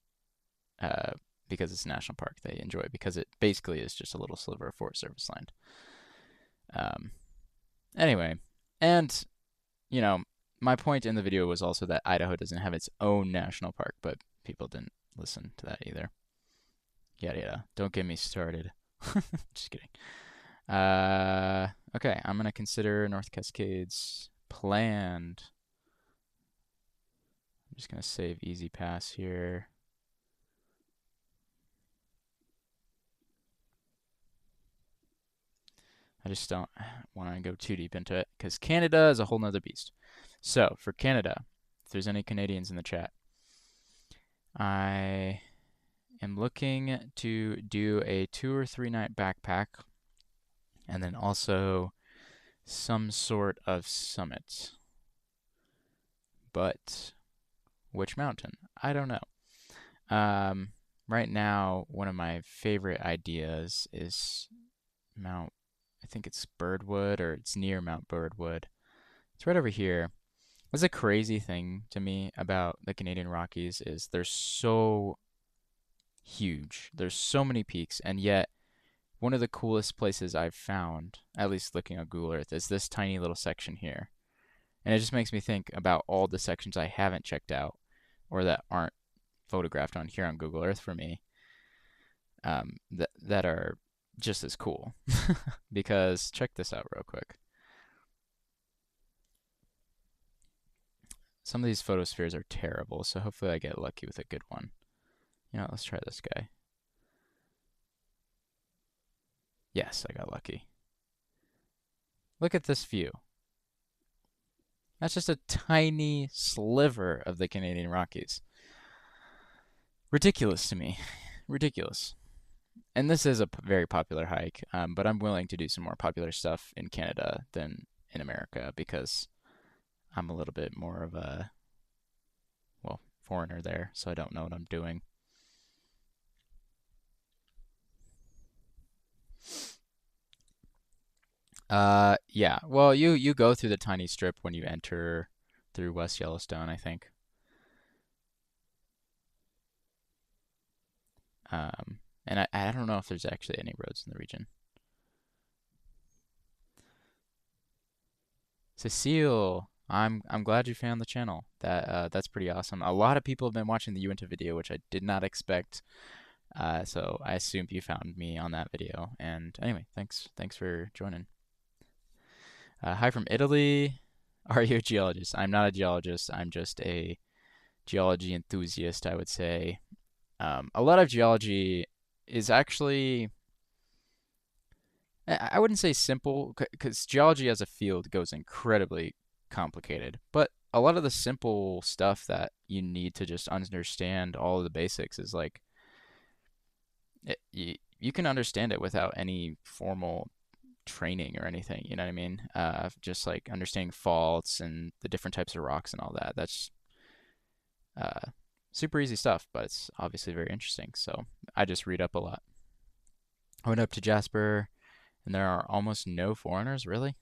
because it's a national park. They enjoy it because it basically is just a little sliver of Forest Service land. Anyway, and you know, my point in the video was also that Idaho doesn't have its own national park, but people didn't listen to that either. Yada yada. Don't get me started. Just kidding. Okay, I'm gonna consider North Cascades planned. I'm just gonna save easy pass here. I just don't want to go too deep into it because Canada is a whole nother beast. So for Canada, if there's any Canadians in the chat, I am looking to do a 2 or 3 night backpack and then also some sort of summit. But which mountain? I don't know. Right now, one of my favorite ideas is Mount, I think it's Birdwood, or it's near Mount Birdwood. It's right over here. What's a crazy thing to me about the Canadian Rockies is they're so huge. There's so many peaks, and yet one of the coolest places I've found, at least looking on Google Earth, is this tiny little section here. And it just makes me think about all the sections I haven't checked out or that aren't photographed on here on Google Earth for me, that are just as cool. Because check this out real quick. Some of these photospheres are terrible, so hopefully I get lucky with a good one. You know, let's try this guy. Yes, I got lucky. Look at this view. That's just a tiny sliver of the Canadian Rockies. Ridiculous to me. Ridiculous. And this is a very popular hike, but I'm willing to do some more popular stuff in Canada than in America because I'm a little bit more of a, well, foreigner there, so I don't know what I'm doing. Yeah. Well, you go through the tiny strip when you enter through West Yellowstone, I think. And I don't know if there's actually any roads in the region. Cecile, I'm glad you found the channel. That's pretty awesome. A lot of people have been watching the Uinta video, which I did not expect. So I assumed you found me on that video. And anyway, thanks for joining. Hi from Italy. Are you a geologist? I'm not a geologist. I'm just a geology enthusiast, I would say. A lot of geology is actually, I wouldn't say simple, because geology as a field goes incredibly complicated. But a lot of the simple stuff that you need to just understand all of the basics is like you can understand it without any formal training or anything. You know what I mean? Just like understanding faults and the different types of rocks and all that. That's uh, super easy stuff, but it's obviously very interesting. So I just read up a lot. I went up to Jasper, and there are almost no foreigners. Really?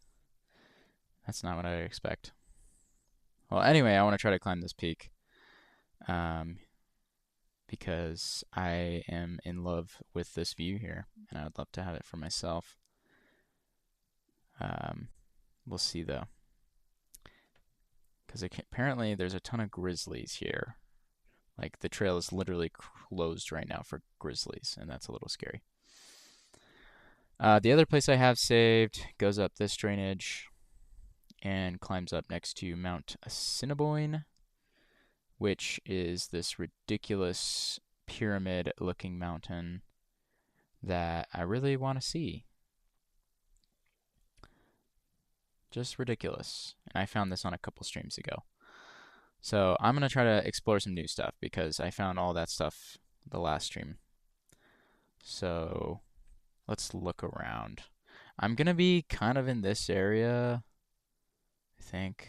That's not what I expect. Well, anyway, I want to try to climb this peak um, because I am in love with this view here, and I would love to have it for myself. Um, we'll see though, because apparently there's a ton of grizzlies here. Like the trail is literally closed right now for grizzlies, and that's a little scary. The other place I have saved goes up this drainage and climbs up next to Mount Assiniboine, which is this ridiculous pyramid-looking mountain that I really want to see. Just ridiculous. And I found this on a couple streams ago. So I'm going to try to explore some new stuff because I found all that stuff the last stream. So let's look around. I'm going to be kind of in this area, I think.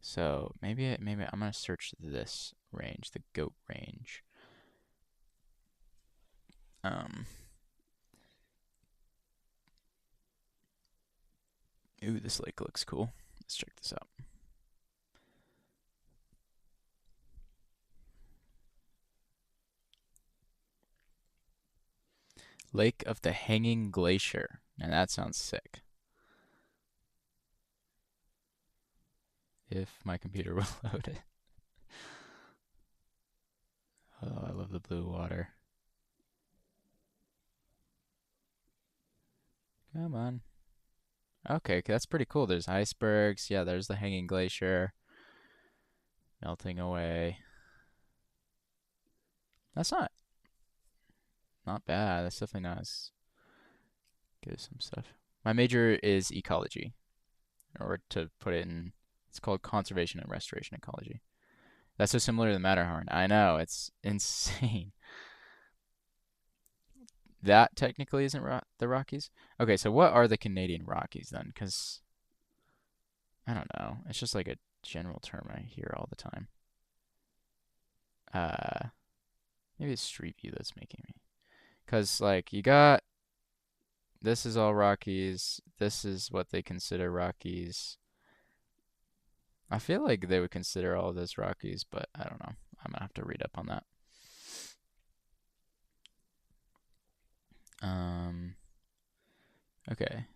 So maybe I'm going to search this range, the goat range. Ooh, this lake looks cool. Let's check this out. Lake of the Hanging Glacier. Now that sounds sick. If my computer will load it. Oh, I love the blue water. Come on. Okay, that's pretty cool. There's icebergs. Yeah, there's the Hanging Glacier melting away. That's not bad. That's definitely not as good as some stuff. My major is ecology, or to put it in, it's called conservation and restoration ecology. That's so similar to the Matterhorn. I know, it's insane. That technically isn't the Rockies. Okay, so what are the Canadian Rockies then? Because I don't know. It's just like a general term I hear all the time. Uh, Maybe it's Street View that's making me. Because like you got this is all Rockies. This is what they consider Rockies. I feel like they would consider all of this Rockies, but I don't know. I'm gonna have to read up on that. Okay.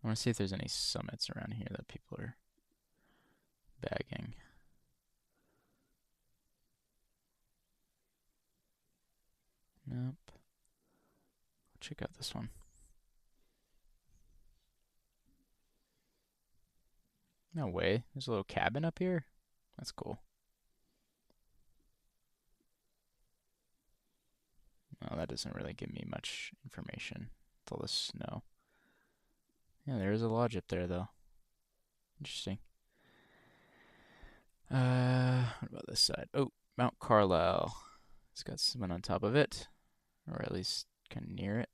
I want to see if there's any summits around here that people are bagging. Nope. Check out this one. No way. There's a little cabin up here? That's cool. Oh, that doesn't really give me much information. It's all this snow. Yeah, there is a lodge up there, though. Interesting. What about this side? Oh, Mount Carlisle. It's got someone on top of it, or at least kind of near it.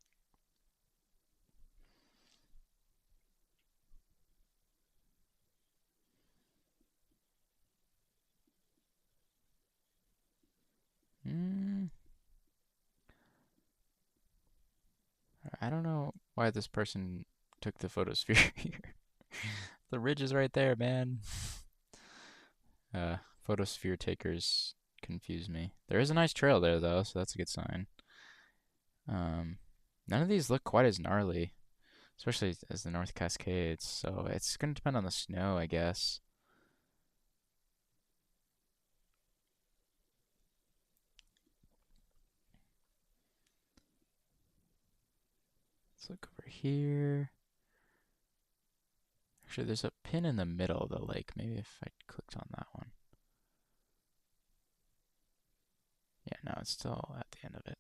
I don't know why this person took the photosphere here. The ridge is right there, man. Photosphere takers confuse me. There is a nice trail there, though, so that's a good sign. None of these look quite as gnarly, especially as the North Cascades, so it's going to depend on the snow, I guess. Let's look over here. Actually, there's a pin in the middle of the lake. Maybe if I clicked on that one. Yeah, no, it's still at the end of it.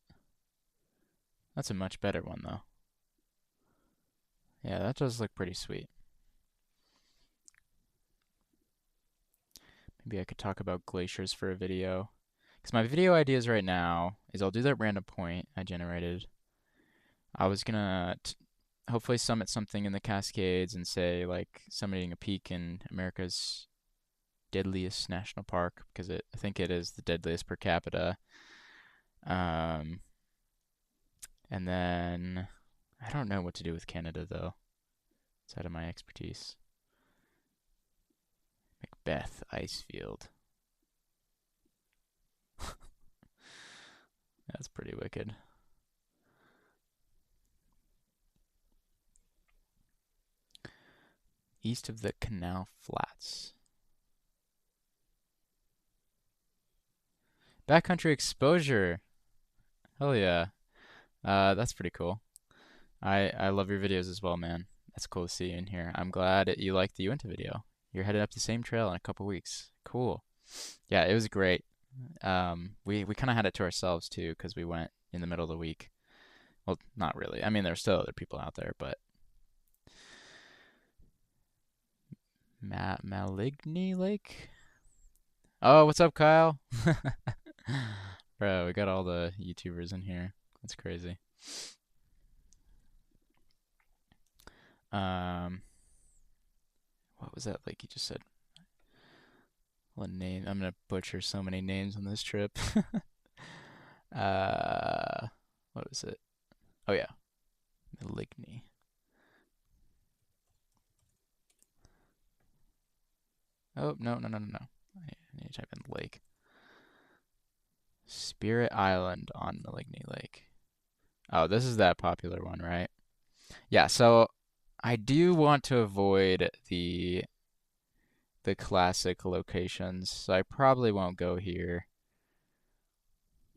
That's a much better one, though. Yeah, that does look pretty sweet. Maybe I could talk about glaciers for a video. Because my video ideas right now is I'll do that random point I generated. I was gonna hopefully summit something in the Cascades and say like summiting a peak in America's deadliest national park because I think it is the deadliest per capita. Um, and then I don't know what to do with Canada though. It's out of my expertise. Macbeth Icefield. That's pretty wicked. East of the Canal Flats. Backcountry exposure. Hell yeah. That's pretty cool. I love your videos as well, man. That's cool to see you in here. I'm glad you liked the Uinta video. You're headed up the same trail in a couple weeks. Cool. Yeah, it was great. We kind of had it to ourselves too because we went in the middle of the week. Well, not really. I mean, there's still other people out there, but Maligny Lake. Oh, what's up, Kyle? Bro, we got all the YouTubers in here. That's crazy. What was that lake you just said? What name? I'm gonna butcher so many names on this trip. What was it? Oh yeah, Maligny. Oh no no no no no! I need to type in lake. Spirit Island on Maligny Lake. Oh, this is that popular one, right? Yeah. So I do want to avoid the classic locations, so I probably won't go here.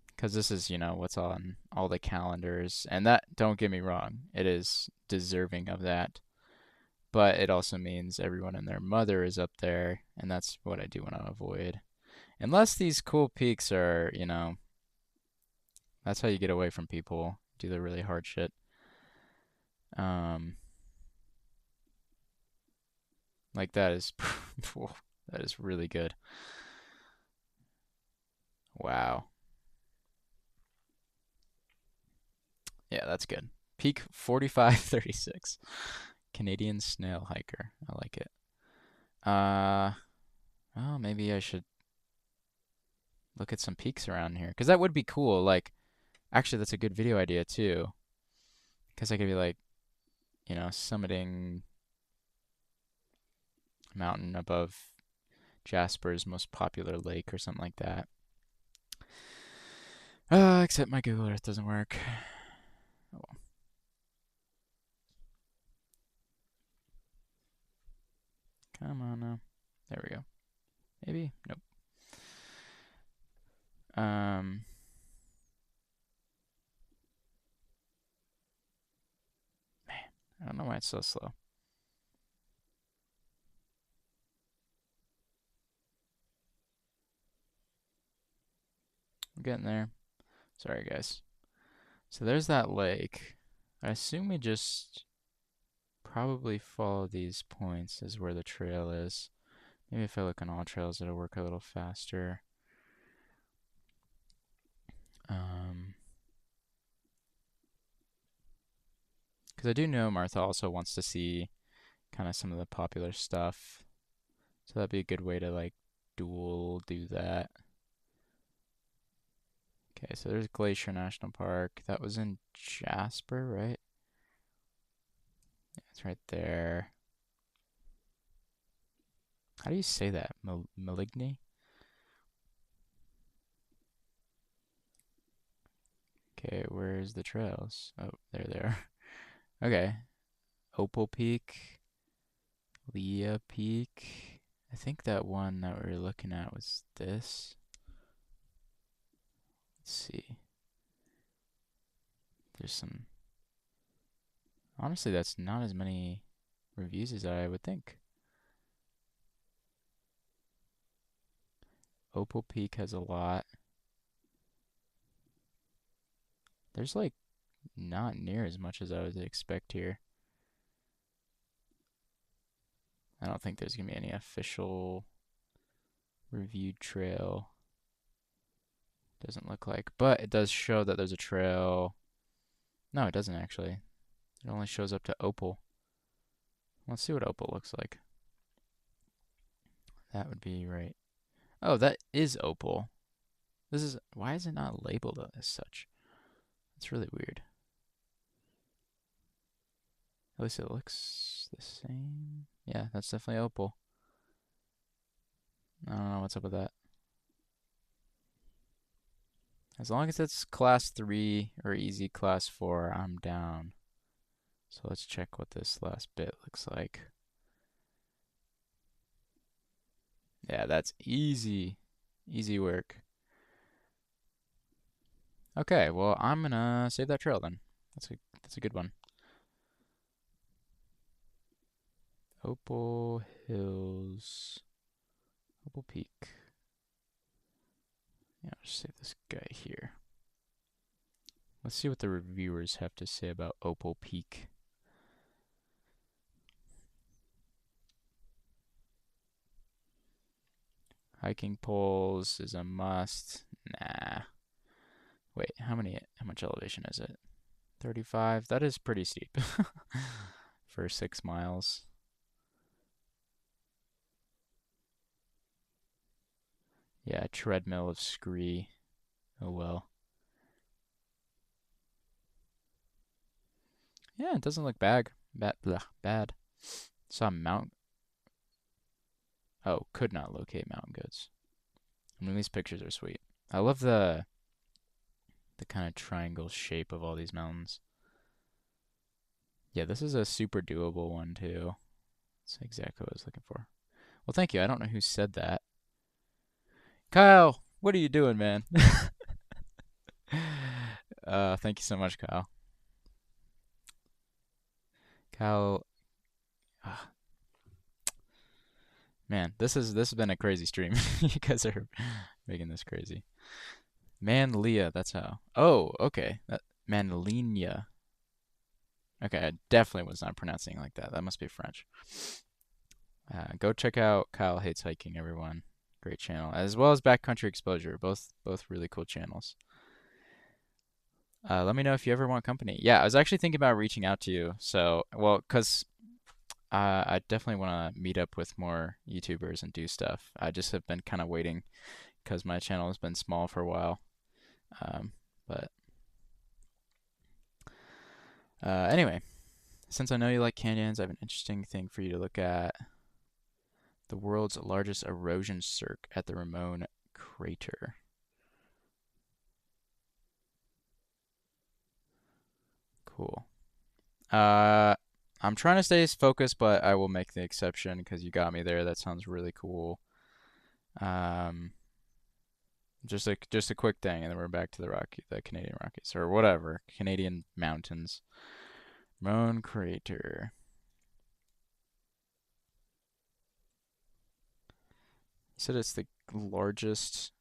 Because this is, what's on all the calendars. And that, don't get me wrong, it is deserving of that. But it also means everyone and their mother is up there, and that's what I do want to avoid. Unless these cool peaks are, that's how you get away from people, do the really hard shit. Like that is, that is really good. Wow. Yeah, that's good. Peak 4536. Canadian snail hiker. I like it. Oh, maybe I should look at some peaks around here. Because that would be cool. Like, actually, that's a good video idea, too. Because I could be like, summiting a mountain above Jasper's most popular lake or something like that. Except my Google Earth doesn't work. Oh, well. Come on now. There we go. Maybe? Nope. Man, I don't know why it's so slow. I'm getting there. Sorry, guys. So there's that lake. I assume we just probably follow these points as where the trail is. Maybe if I look on all trails, it'll work a little faster. Because I do know Martha also wants to see kind of some of the popular stuff. So that'd be a good way to like dual do that. Okay, so there's Glacier National Park. That was in Jasper, right? Yeah, it's right there. How do you say that? Maligny? Okay, where's the trails? Oh, there they are. Okay. Opal Peak, Leah Peak. I think that one that we were looking at was this. Let's see. There's some. Honestly, that's not as many reviews as I would think. Opal Peak has a lot. There's like not near as much as I would expect here. I don't think there's gonna be any official reviewed trail. Doesn't look like, but it does show that there's a trail. No, it doesn't actually. It only shows up to Opal. Let's see what Opal looks like. That would be right. Oh, that is Opal. This is, why is it not labeled as such? It's really weird. At least it looks the same. Yeah, that's definitely Opal. I don't know what's up with that. As long as it's class 3 or easy class 4, I'm down. So let's check what this last bit looks like. Yeah, that's easy. Easy work. Okay, well, I'm gonna save that trail then. That's a good one. Opal Hills. Opal Peak. Yeah, I'll just save this guy here. Let's see what the reviewers have to say about Opal Peak. Hiking poles is a must. Nah. Wait, how much elevation is it? 35? That is pretty steep for 6 miles. Yeah, treadmill of scree. Oh well. Yeah, it doesn't look bad. Bad. Some mount. Oh, could not locate mountain goats. I mean, these pictures are sweet. I love the kind of triangle shape of all these mountains. Yeah, this is a super doable one too. That's exactly what I was looking for. Well, thank you. I don't know who said that. Kyle, what are you doing, man? Thank you so much, Kyle. Kyle, ah, man, this has been a crazy stream. You guys are making this crazy. Manlia, that's how. Oh, okay. Manlinia. Okay, I definitely was not pronouncing it like that. That must be French. Go check out Kyle Hates Hiking, everyone. Great channel, as well as Backcountry Exposure. Both really cool channels. Let me know if you ever want company. Yeah, I was actually thinking about reaching out to you. So, well, because I definitely want to meet up with more YouTubers and do stuff. I just have been kind of waiting because my channel has been small for a while. But anyway, since I know you like canyons, I have an interesting thing for you to look at. The world's largest erosion cirque at the Ramon crater. Cool. I'm trying to stay focused, but I will make the exception because you got me there. That sounds really cool. Um, just a quick thing, and then we're back to the Canadian Rockies, or whatever, Canadian mountains. Ramon crater. You said it's the largest.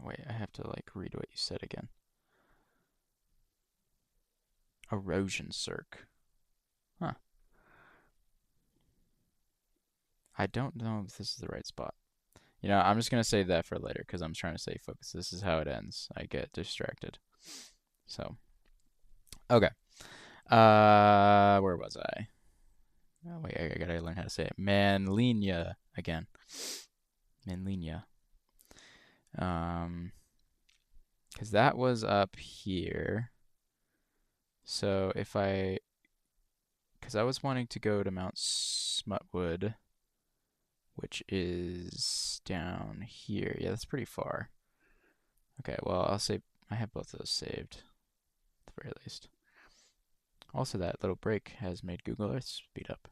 Wait, I have to like read what you said again. Erosion cirque. Huh. I don't know if this is the right spot. You know, I'm just gonna save that for later because I'm trying to stay focused. This is how it ends. I get distracted. So, okay. Where was I? Oh, wait, I gotta learn how to say it. Manlinia again. Manlinia. Because that was up here. So because I was wanting to go to Mount Smutwood, which is down here. Yeah, that's pretty far. Okay, well, I'll say I have both of those saved, at the very least. Also, that little break has made Google Earth speed up.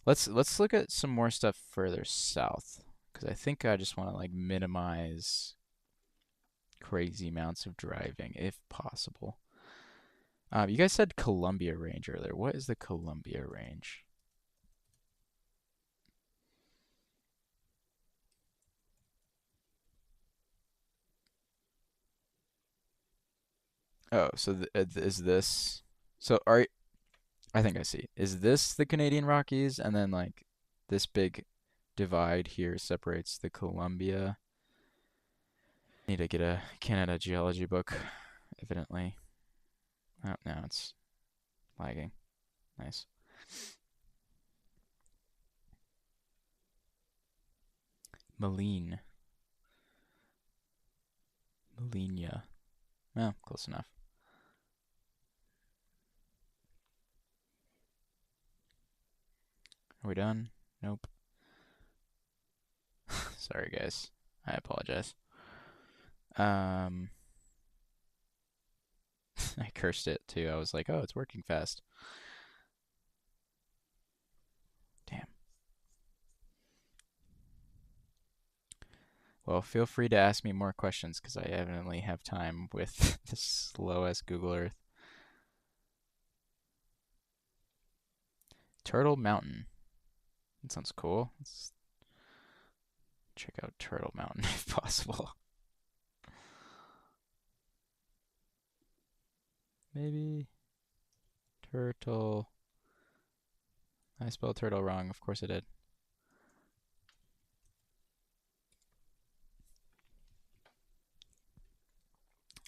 Let's look at some more stuff further south, because I think I just want to like minimize crazy amounts of driving if possible. You guys said Columbia Range earlier. What is the Columbia Range? Oh, so is this? So are I think I see. Is this the Canadian Rockies, and then like this big divide here separates the Columbia? Need to get a Canada geology book, evidently. Oh, now it's lagging. Nice. Moline. Molinia. Well, close enough. Are we done? Nope. Sorry, guys. I apologize. Um, I cursed it too. I was like, oh, it's working fast. Damn. Well, feel free to ask me more questions because I evidently have time with this slow as Google Earth. Turtle Mountain. That sounds cool. Let's check out Turtle Mountain if possible. Maybe turtle. I spelled turtle wrong. Of course I did.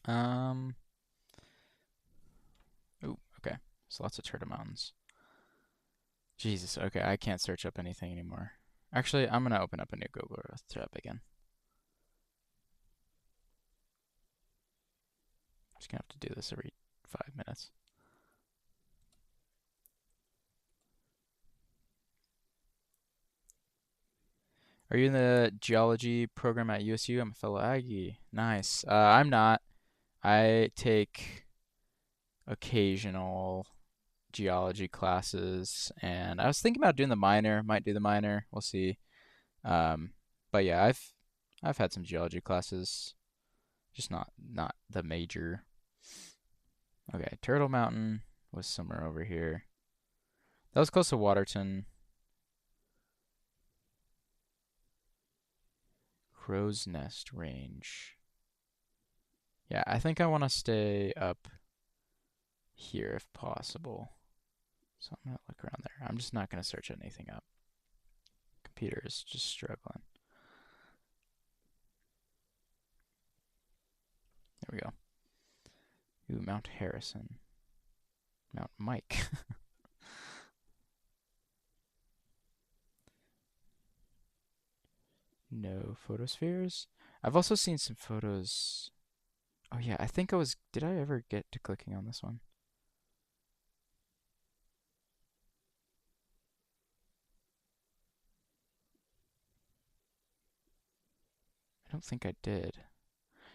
Um. Ooh, okay. There's lots of turtle mountains. Jesus. Okay, I can't search up anything anymore. Actually, I'm gonna open up a new Google Earth tab again. Just gonna have to do this every 5 minutes. Are you in the geology program at USU? I'm a fellow Aggie. Nice. I'm not. I take occasional geology classes, and I was thinking about doing the minor. Might do the minor. We'll see. Um, but yeah, I've had some geology classes, just not the major. Okay, Turtle Mountain was somewhere over here. That was close to Waterton. Crow's Nest Range. Yeah, I think I want to stay up here if possible. So I'm gonna look around there. I'm just not gonna search anything up. Computer is just struggling. There we go. Ooh, Mount Harrison. Mount Mike. No photospheres. I've also seen some photos. Oh yeah, I think I was. Did I ever get to clicking on this one? I don't think I did.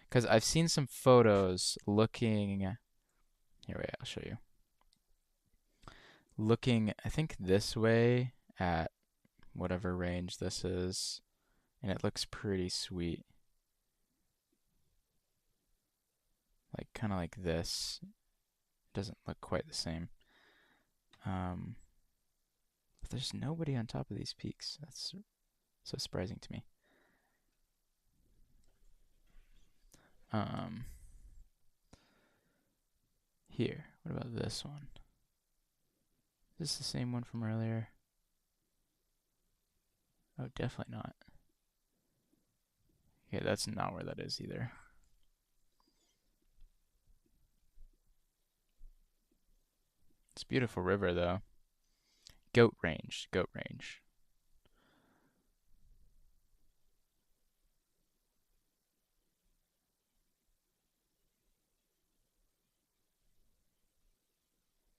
Because I've seen some photos looking. Here, wait, I'll show you. Looking, I think this way at whatever range this is, and it looks pretty sweet. Like, kind of like this. It doesn't look quite the same. Um, but there's nobody on top of these peaks. That's so surprising to me. Um, Here, what about this one? Is this the same one from earlier? Oh, definitely not. Okay, that's not where that is either. It's a beautiful river, though. Goat Range, Goat Range.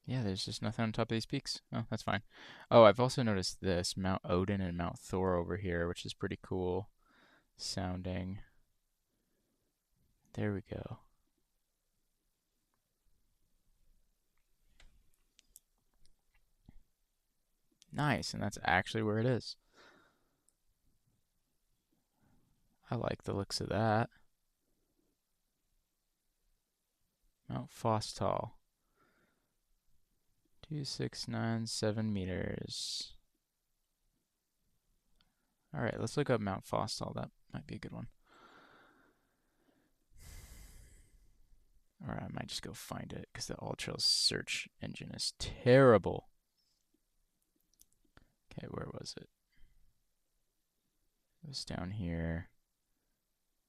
Yeah, there's just nothing on top of these peaks. Oh, that's fine. Oh, I've also noticed this Mount Odin and Mount Thor over here, which is pretty cool sounding. There we go. Nice, and that's actually where it is. I like the looks of that. Mount Fostal. 2697 meters. All right, let's look up Mount Fostal. That might be a good one. Or I might just go find it because the All Trails search engine is terrible. Okay, where was it? It was down here,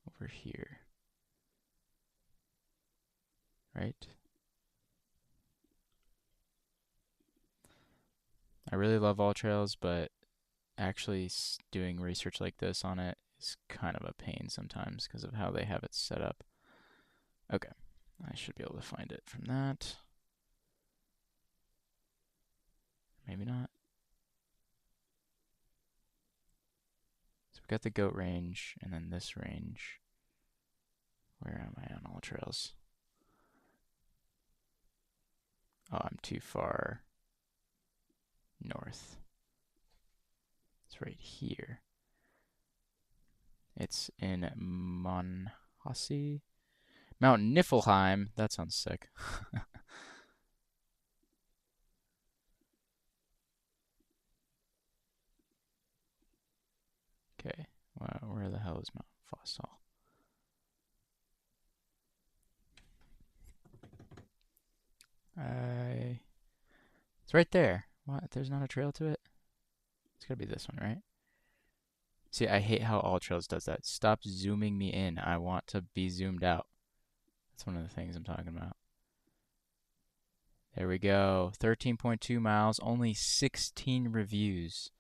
over here, right? I really love All Trails, but actually doing research like this on it is kind of a pain sometimes because of how they have it set up. Okay, I should be able to find it from that. Maybe not. So we got the goat range and then this range. Where am I on All Trails? Oh, I'm too far north. It's right here. It's in Monhausen, Mount Niflheim. That sounds sick. Okay, well, where the hell is Mount Fossil? It's right there. What? There's not a trail to it? It's gotta be this one, right? See, I hate how All Trails does that. Stop zooming me in. I want to be zoomed out. That's one of the things I'm talking about. There we go. 13.2 miles, only 16 reviews.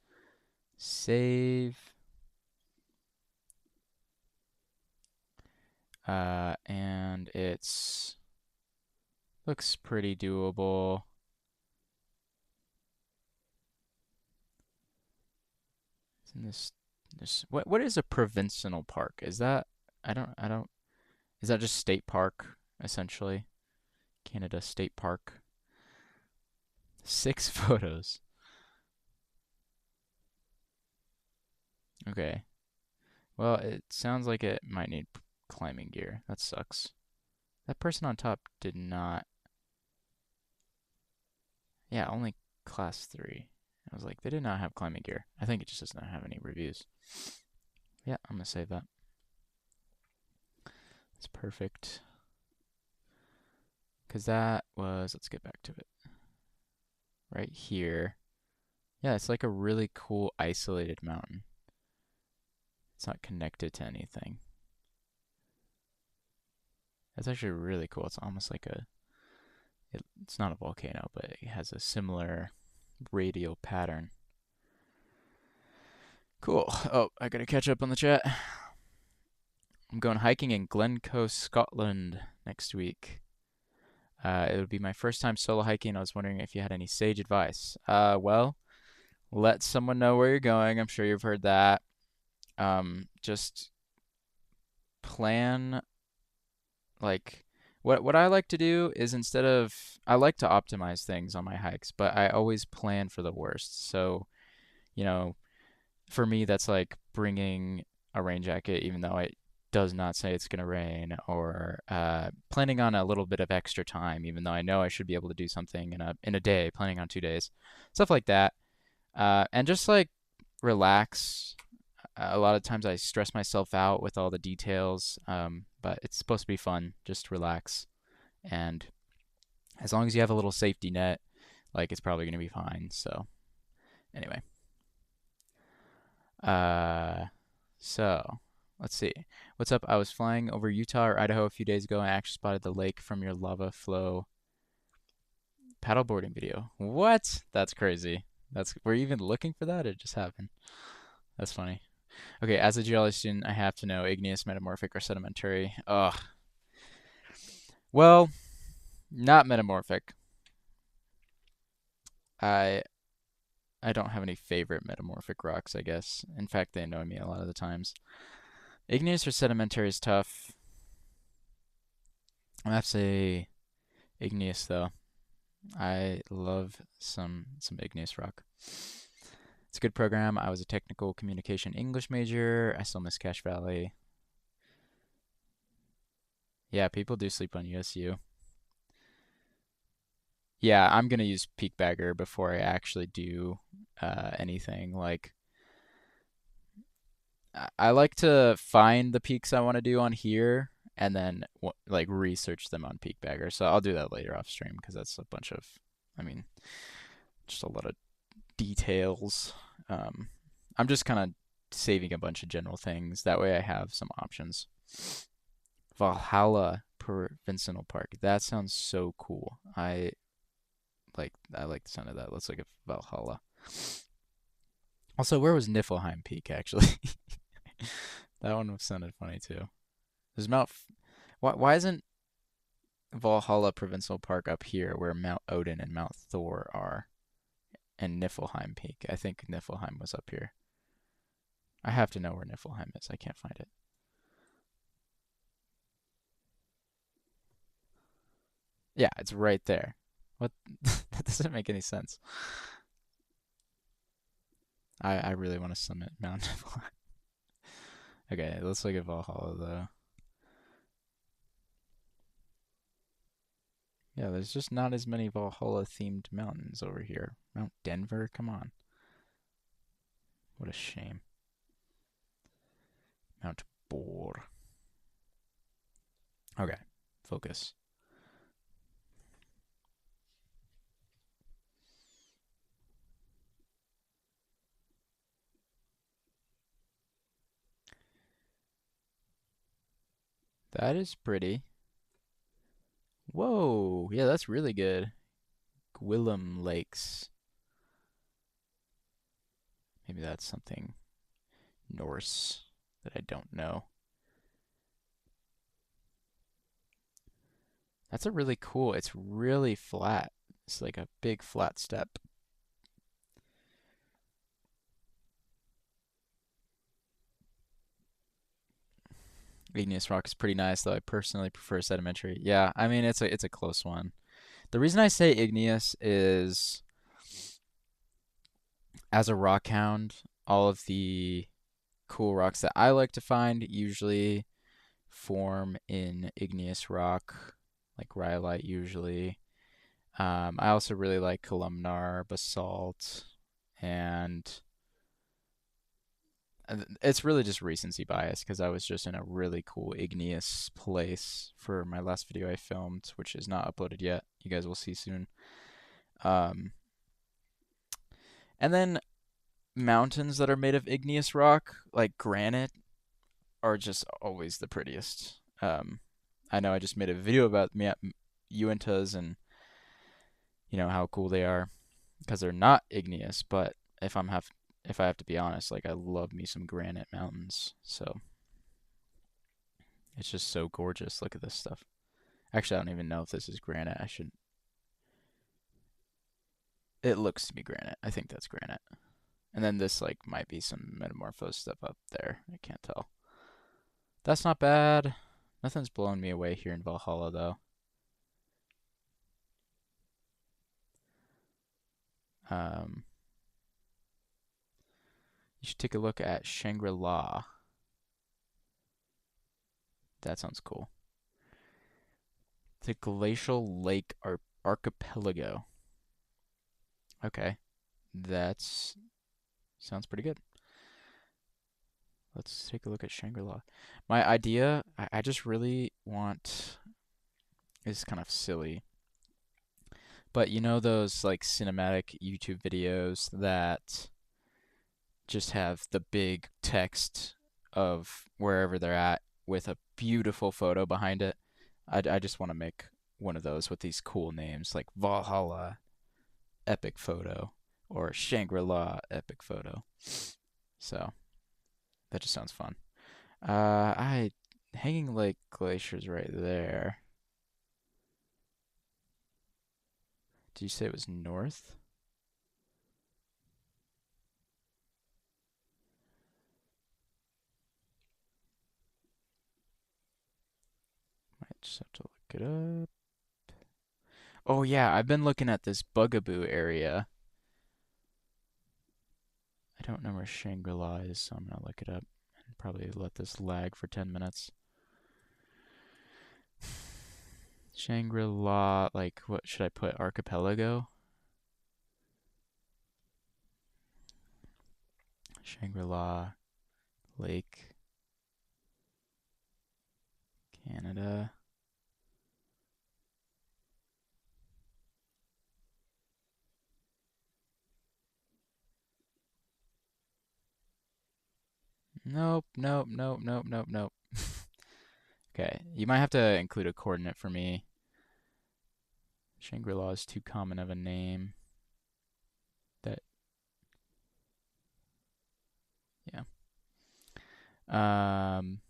Save. And it's looks pretty doable. Isn't this what is a provincial park? Is that I don't is that just state park essentially? Canada State Park. 6 photos. Okay. Well, it sounds like it might need climbing gear. That sucks. That person on top did not. Yeah, only class 3. I was like, they did not have climbing gear. I think it just does not have any reviews. Yeah, I'm gonna save that. That's perfect. Because that was, let's get back to it. Right here. Yeah, it's like a really cool isolated mountain. It's not connected to anything. That's actually really cool. It's almost like it's not a volcano, but it has a similar radial pattern. Cool. Oh, I gotta catch up on the chat. I'm going hiking in Glencoe, Scotland next week. It would be my first time solo hiking. I was wondering if you had any sage advice. Well, let someone know where you're going. I'm sure you've heard that. Just plan, like, what I like to do is I like to optimize things on my hikes, but I always plan for the worst. So, you know, for me, that's like bringing a rain jacket, even though it does not say it's going to rain, or planning on a little bit of extra time, even though I know I should be able to do something in a day, planning on 2 days, stuff like that, and just like relax. A lot of times I stress myself out with all the details, but it's supposed to be fun. Just relax, and as long as you have a little safety net, like it's probably going to be fine. So anyway. Uh, so let's see. What's up? I was flying over Utah or Idaho a few days ago and I actually spotted the lake from your lava flow paddleboarding video. What? That's crazy. Were you even looking for that? It just happened. That's funny. Okay, as a geology student, I have to know igneous, metamorphic, or sedimentary. Ugh. Well, not metamorphic. I I don't have any favorite metamorphic rocks, I guess. In fact, they annoy me a lot of the times. Igneous or sedimentary is tough. I have to say igneous though. I love some igneous rock. It's a good program. I was a technical communication English major. I still miss Cache Valley. Yeah, people do sleep on USU. Yeah, I'm gonna use Peak Bagger before I actually do anything. Like, I like to find the peaks I want to do on here and then like research them on Peak Bagger. So I'll do that later off stream because that's a bunch of, I mean, just a lot of details. Um, I'm just kind of saving a bunch of general things. That way I have some options. Valhalla Provincial Park. That sounds so cool. I like the sound of that. Let's look at Valhalla. Also, where was Niflheim Peak actually? That one sounded funny too. There's why isn't Valhalla Provincial Park up here where Mount Odin and Mount Thor are? And Niflheim Peak. I think Niflheim was up here. I have to know where Niflheim is. I can't find it. Yeah, it's right there. What? That doesn't make any sense. I really want to summit Mount Niflheim. Okay, let's look at Valhalla though. Yeah, there's just not as many Valhalla themed mountains over here. Mount Denver, come on. What a shame. Mount Bor. Okay, focus. That is pretty. Whoa, yeah, that's really good. Gwillem Lakes. Maybe that's something Norse that I don't know. That's a really cool. It's really flat. It's like a big flat step. Igneous rock is pretty nice, though I personally prefer sedimentary. Yeah, I mean it's a close one. The reason I say igneous is as a rock hound, all of the cool rocks that I like to find usually form in igneous rock, like rhyolite usually. I also really like columnar basalt, and it's really just recency bias because I was just in a really cool igneous place for my last video I filmed, which is not uploaded yet. You guys will see soon. Um, and then mountains that are made of igneous rock, like granite, are just always the prettiest. I know I just made a video about Uintas and how cool they are because they're not igneous, but if I have to be honest, like I love me some granite mountains. So it's just so gorgeous. Look at this stuff. Actually, I don't even know if this is granite. I should. It looks to be granite. I think that's granite. And then this like might be some metamorphosed stuff up there. I can't tell. That's not bad. Nothing's blowing me away here in Valhalla though. Um, you should take a look at Shangri-La. That sounds cool. The Glacial Lake Archipelago. Okay, that's sounds pretty good. Let's take a look at Shangri-La. My idea, I just really want, is kind of silly, but you know those like cinematic YouTube videos that just have the big text of wherever they're at with a beautiful photo behind it? I just want to make one of those with these cool names like Valhalla Epic Photo or Shangri-La Epic Photo. So that just sounds fun. I Hanging Lake Glacier's right there. Did you say it was north? Might just have to look it up. Oh yeah, I've been looking at this Bugaboo area. I don't know where Shangri-La is, so I'm gonna look it up and probably let this lag for 10 minutes. Shangri-La, like what should I put? Archipelago? Shangri-La Lake Canada. Nope, nope, nope, nope, nope, nope. Okay, you might have to include a coordinate for me. Shangri-La is too common of a name. That, yeah. Um,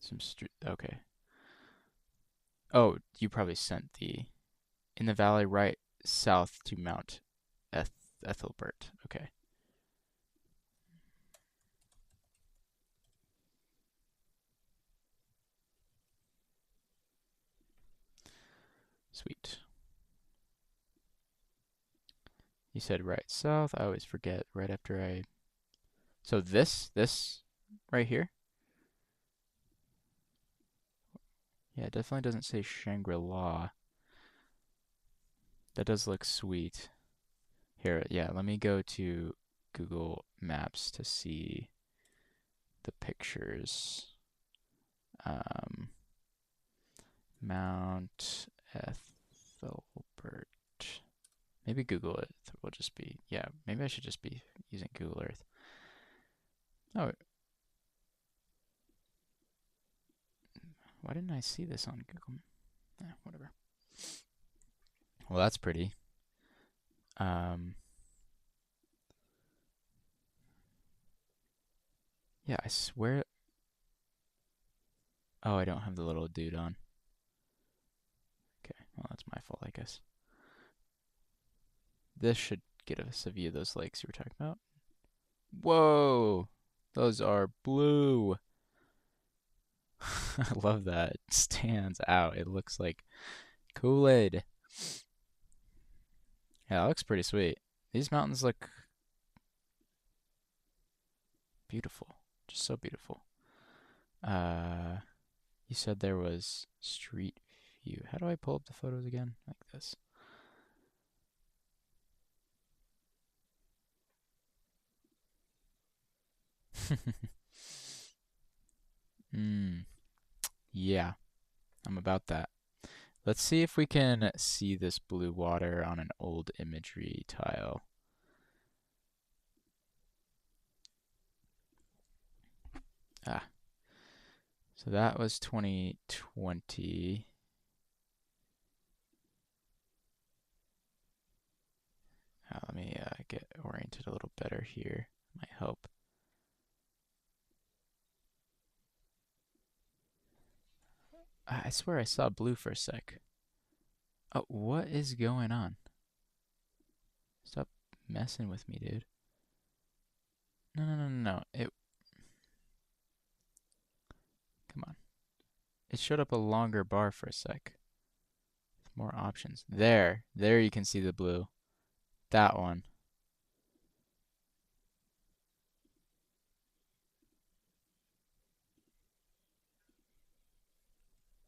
some street. Okay. Oh, you probably sent the in the valley right south to Mount Ethelbert. Okay. Sweet. You said right south. I always forget right after I. So this right here? Yeah, it definitely doesn't say Shangri-La. That does look sweet. Here, yeah, let me go to Google Maps to see the pictures. Um, Mount Ethelbert. Maybe Google it will just be, yeah, maybe I should just be using Google Earth. Oh, why didn't I see this on Google? Whatever. Well, that's pretty. Um, yeah, I swear. Oh, I don't have the little dude on. Okay, well, that's my fault, I guess. This should get us a view of those lakes you were talking about. Whoa, those are blue. I love that. It stands out. It looks like Kool-Aid. Yeah, that looks pretty sweet. These mountains look beautiful. Just so beautiful. Uh, you said there was street view. How do I pull up the photos again? Like this. Hmm. Yeah, I'm about that. Let's see if we can see this blue water on an old imagery tile. Ah, so that was 2020. Let me get oriented a little better here. Might help. I swear I saw blue for a sec. Oh, what is going on? Stop messing with me, dude. No, no, no, no, no. Come on. It showed up a longer bar for a sec. With more options. There you can see the blue. That one.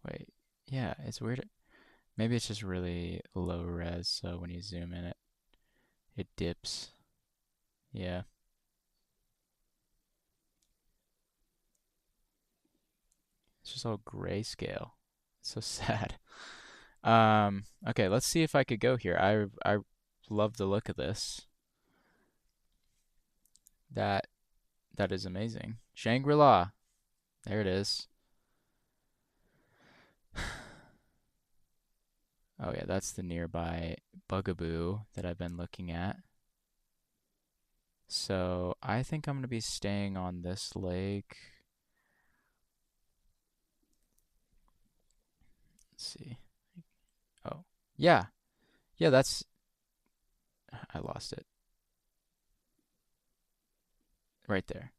Wait. Yeah, it's weird. Maybe it's just really low res, so when you zoom in it dips. Yeah. It's just all grayscale. It's so sad. Okay, let's see if I could go here. I love the look of this. That that is amazing. Shangri-La. There it is. Oh yeah, that's the nearby Bugaboo that I've been looking at. So I think I'm gonna be staying on this lake. Let's see. Oh, yeah. Yeah, that's I lost it. Right there.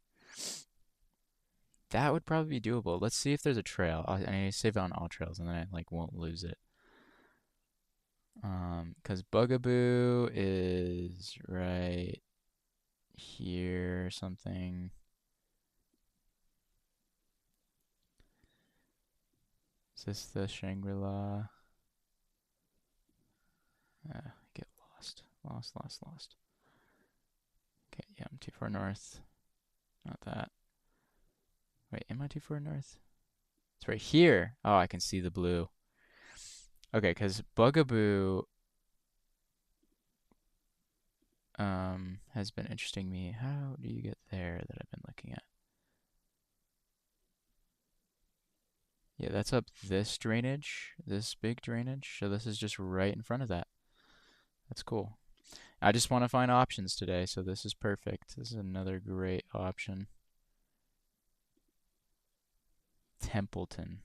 That would probably be doable. Let's see if there's a trail. I need to save it on all trails and then I like won't lose it. 'Cause Bugaboo is right here or something. Is this the Shangri-La? Get lost. Lost. Okay, yeah, I'm too far north. Not that. Wait, am I too far north? It's right here. Oh, I can see the blue. Okay, because Bugaboo has been interesting me. How do you get there that I've been looking at? Yeah, that's up this drainage, this big drainage. So this is just right in front of that. That's cool. I just want to find options today, so this is perfect. This is another great option. Templeton.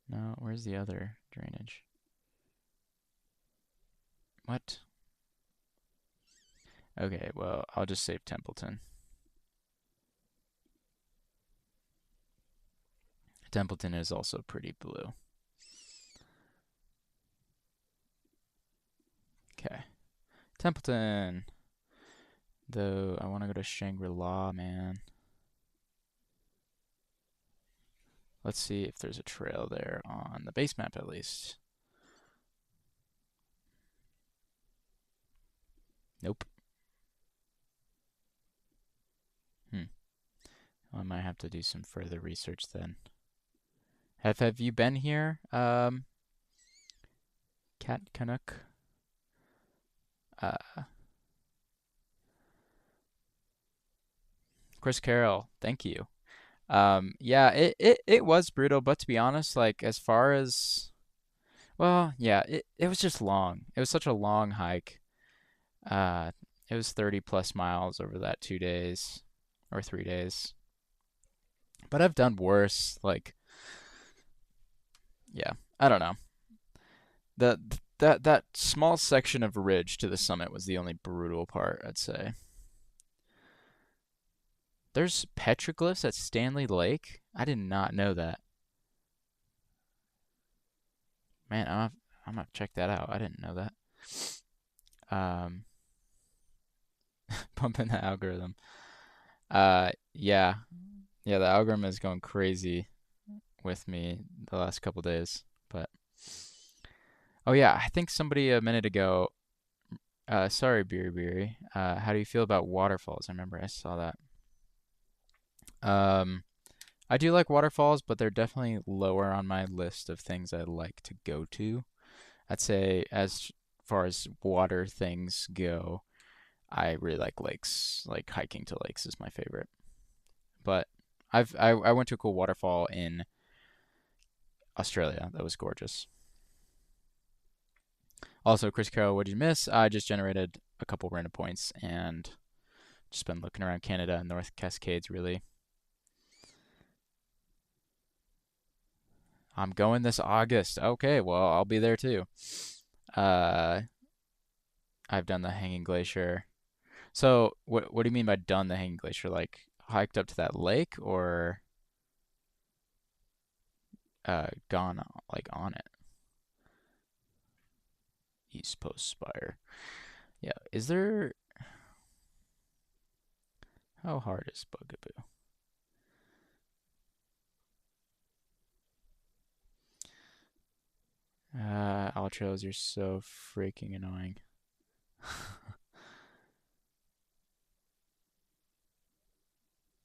No, where's the other drainage? What? Okay, well, I'll just save Templeton. Templeton is also pretty blue. Okay. Templeton. Though I want to go to Shangri-La, man. Let's see if there's a trail there on the base map at least. Nope. Hmm. Well, I might have to do some further research then. Have you been here, Cat Canuck? Uh, Chris Carroll, thank you. Yeah, it was brutal, but to be honest, like as far as well, yeah, it was just long. It was such a long hike. Uh, it was 30 plus miles over that 2 days or 3 days. But I've done worse. Like, yeah, I don't know. The that small section of ridge to the summit was the only brutal part, I'd say. There's petroglyphs at Stanley Lake. I did not know that. Man, I'm gonna check that out. I didn't know that. Um, Pumping the algorithm. Yeah, yeah. The algorithm is going crazy with me the last couple days. But oh yeah, I think somebody a minute ago. Sorry, Beery Beery. How do you feel about waterfalls? I remember I saw that. Um, I do like waterfalls, but they're definitely lower on my list of things I'd like to go to. I'd say as far as water things go, I really like lakes. Like hiking to lakes is my favorite. But I went to a cool waterfall in Australia that was gorgeous. Also, Chris Carroll, what did you miss? I just generated a couple random points and just been looking around Canada and North Cascades really. I'm going this August. Okay, well, I'll be there too. Uh, I've done the Hanging Glacier. So, what do you mean by done the Hanging Glacier? Like hiked up to that lake or gone like on it? East Post Spire. Yeah, is there how hard is Bugaboo? Outros, you're so freaking annoying.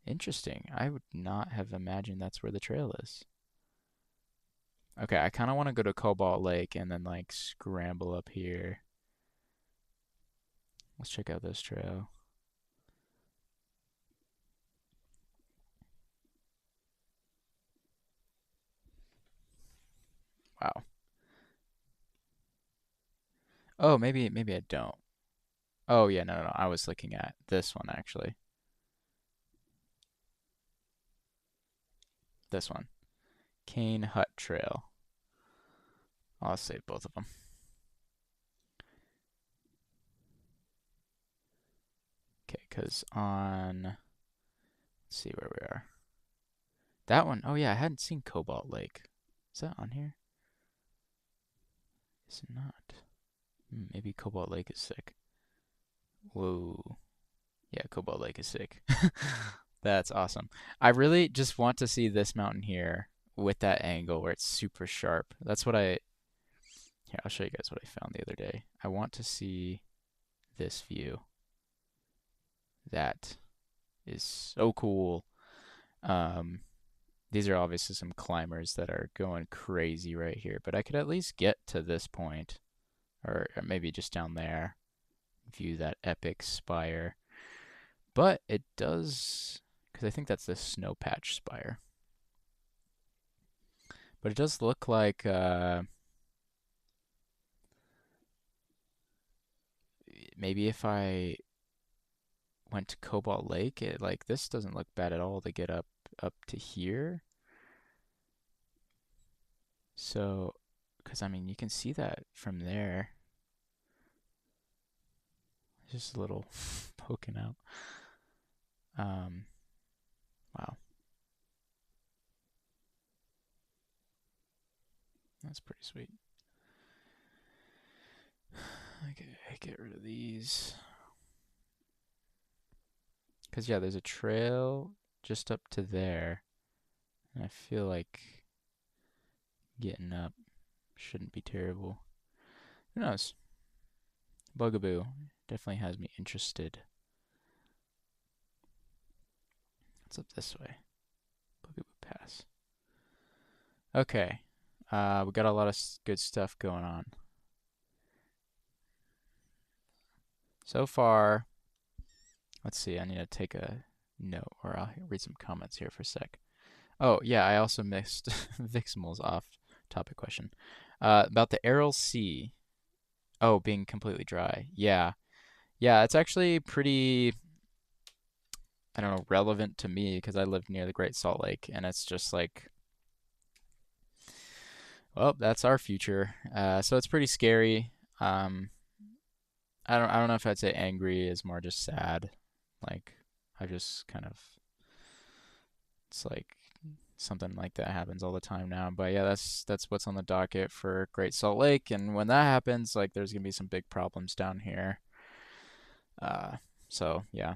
Interesting. I would not have imagined that's where the trail is. Okay, I kind of want to go to Cobalt Lake and then like scramble up here. Let's check out this trail. Wow. Oh, maybe I don't. Oh yeah, no. I was looking at this one actually. This one. Cane Hut Trail. I'll save both of them. Okay, because on let's see where we are. That one, oh yeah, I hadn't seen Cobalt Lake. Is that on here? Is it not? Maybe Cobalt Lake is sick. Whoa. Yeah, Cobalt Lake is sick. That's awesome. I really just want to see this mountain here with that angle where it's super sharp. That's what I. Here, I'll show you guys what I found the other day. I want to see this view that is so cool. Um, these are obviously some climbers that are going crazy right here, but I could at least get to this point, or maybe just down there, view that epic spire. But it does, because I think that's the snow patch spire. But it does look like maybe if I went to Cobalt Lake, like this doesn't look bad at all to get up to here. So, because I mean, you can see that from there. Just a little poking out. Wow, that's pretty sweet. Okay, get rid of these. Because, yeah, there's a trail just up to there. And I feel like getting up shouldn't be terrible. Who knows? Bugaboo definitely has me interested. What's up this way? Bugaboo Pass. Okay. We got a lot of good stuff going on. So far, let's see. I need to take a note, or I'll read some comments here for a sec. Oh, yeah, I also missed Vixmal's off-topic question. About the Aral Sea. Oh, being completely dry. Yeah. Yeah, it's actually pretty, I don't know, relevant to me because I live near the Great Salt Lake, and it's just like, well, that's our future. So it's pretty scary. Um, I don't know if I'd say angry is more just sad. Like, I just kind of, it's like something like that happens all the time now. But yeah, that's what's on the docket for Great Salt Lake, and when that happens, like, there's gonna be some big problems down here. Uh, so yeah,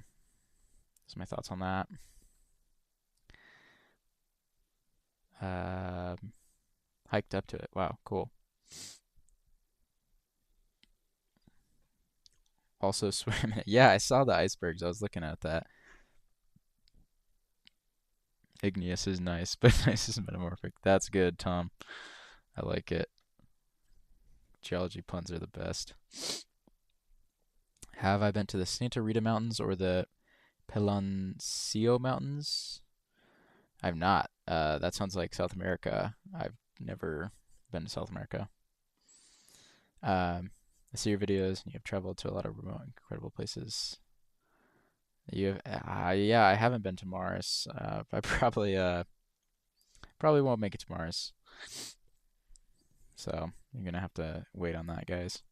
that's my thoughts on that. Um, hiked up to it. Wow, cool. Also swam in it. Yeah, I saw the icebergs. I was looking at that. Igneous is nice, but nice is metamorphic. That's good, Tom. I like it. Geology puns are the best. Have I been to the Santa Rita Mountains or the Peloncillo Mountains? I've not. That sounds like South America. I've never been to South America. I see your videos, and you have traveled to a lot of remote, incredible places. You have, yeah, I haven't been to Mars. I probably won't make it to Mars. So you're gonna have to wait on that, guys.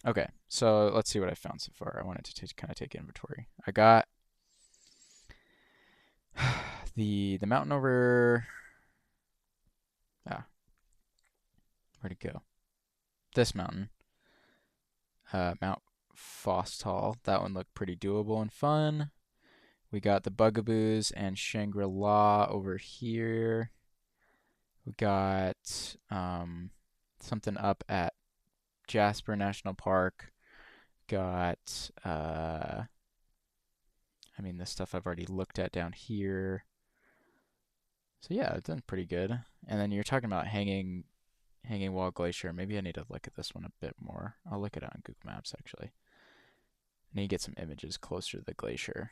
Okay, so let's see what I found so far. I wanted to kind of take inventory. I got the mountain over. Ah, where'd it go? This mountain, Mount Fosthall. That one looked pretty doable and fun. We got the Bugaboos and Shangri-La over here. We got something up at Jasper National Park. Got I mean, the stuff I've already looked at down here. So yeah, it's done pretty good. And then you're talking about Hanging Wall Glacier. Maybe I need to look at this one a bit more. I'll look at it on Google Maps actually. I need to get some images closer to the glacier.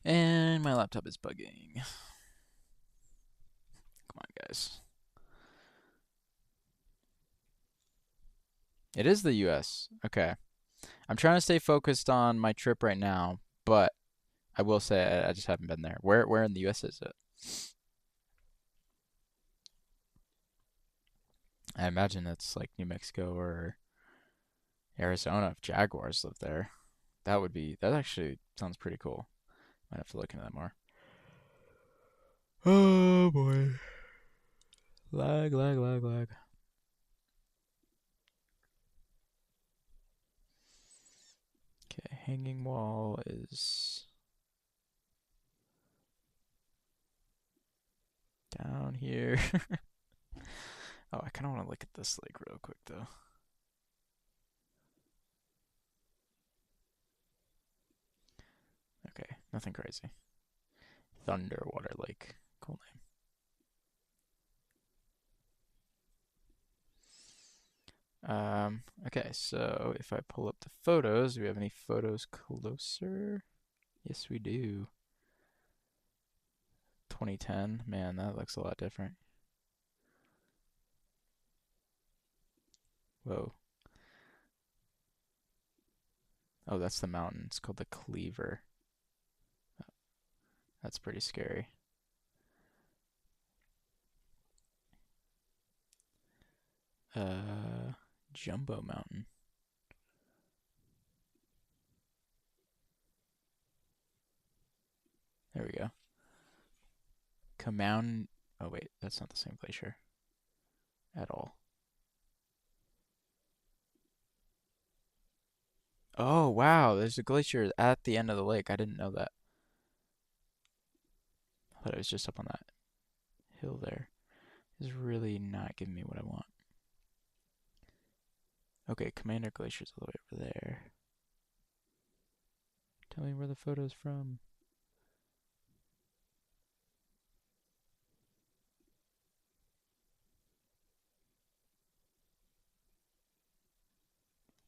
And my laptop is bugging. Come on, guys. It is the US. Okay. I'm trying to stay focused on my trip right now, but I will say I just haven't been there. Where in the US is it? I imagine it's like New Mexico or Arizona if jaguars live there. That actually sounds pretty cool. Might have to look into that more. Oh boy. Lag, lag, lag, lag. Okay, Hanging Wall is down here. Oh, I kind of want to look at this lake real quick though. Nothing crazy. Thunderwater Lake. Cool name. Okay, so if I pull up the photos, do we have any photos closer? Yes, we do. 2010. Man, that looks a lot different. Whoa. Oh, that's the mountain. It's called the Cleaver. That's pretty scary. Jumbo Mountain. There we go. Mountain. Oh wait, that's not the same glacier at all. Oh wow, there's a glacier at the end of the lake. I didn't know that. I thought it was just up on that hill there. It's really not giving me what I want. Okay, Commander Glacier's all the way over there. Tell me where the photo's from.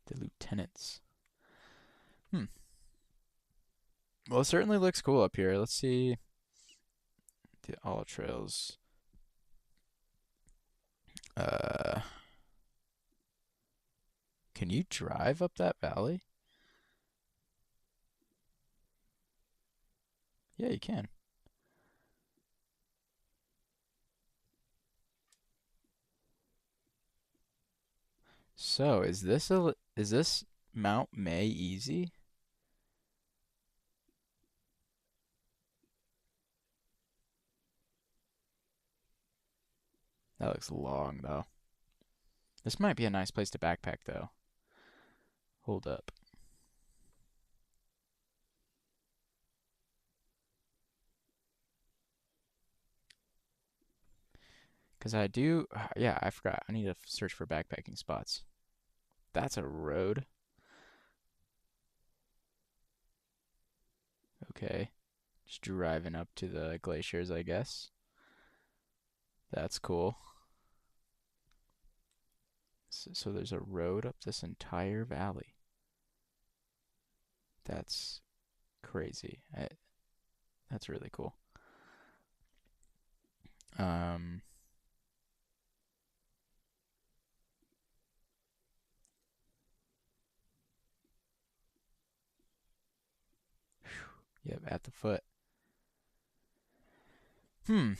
The lieutenants. Hmm. Well, it certainly looks cool up here. Let's see the all trails. Uh, can you drive up that valley? Yeah, you can. So, is this Mount May easy? That looks long though. This might be a nice place to backpack though. Hold up. Because I do, yeah, I forgot. I need to search for backpacking spots. That's a road. Okay. Just driving up to the glaciers, I guess. That's cool. So there's a road up this entire valley. That's crazy. That's really cool. Um, yep, at the foot. Hmm.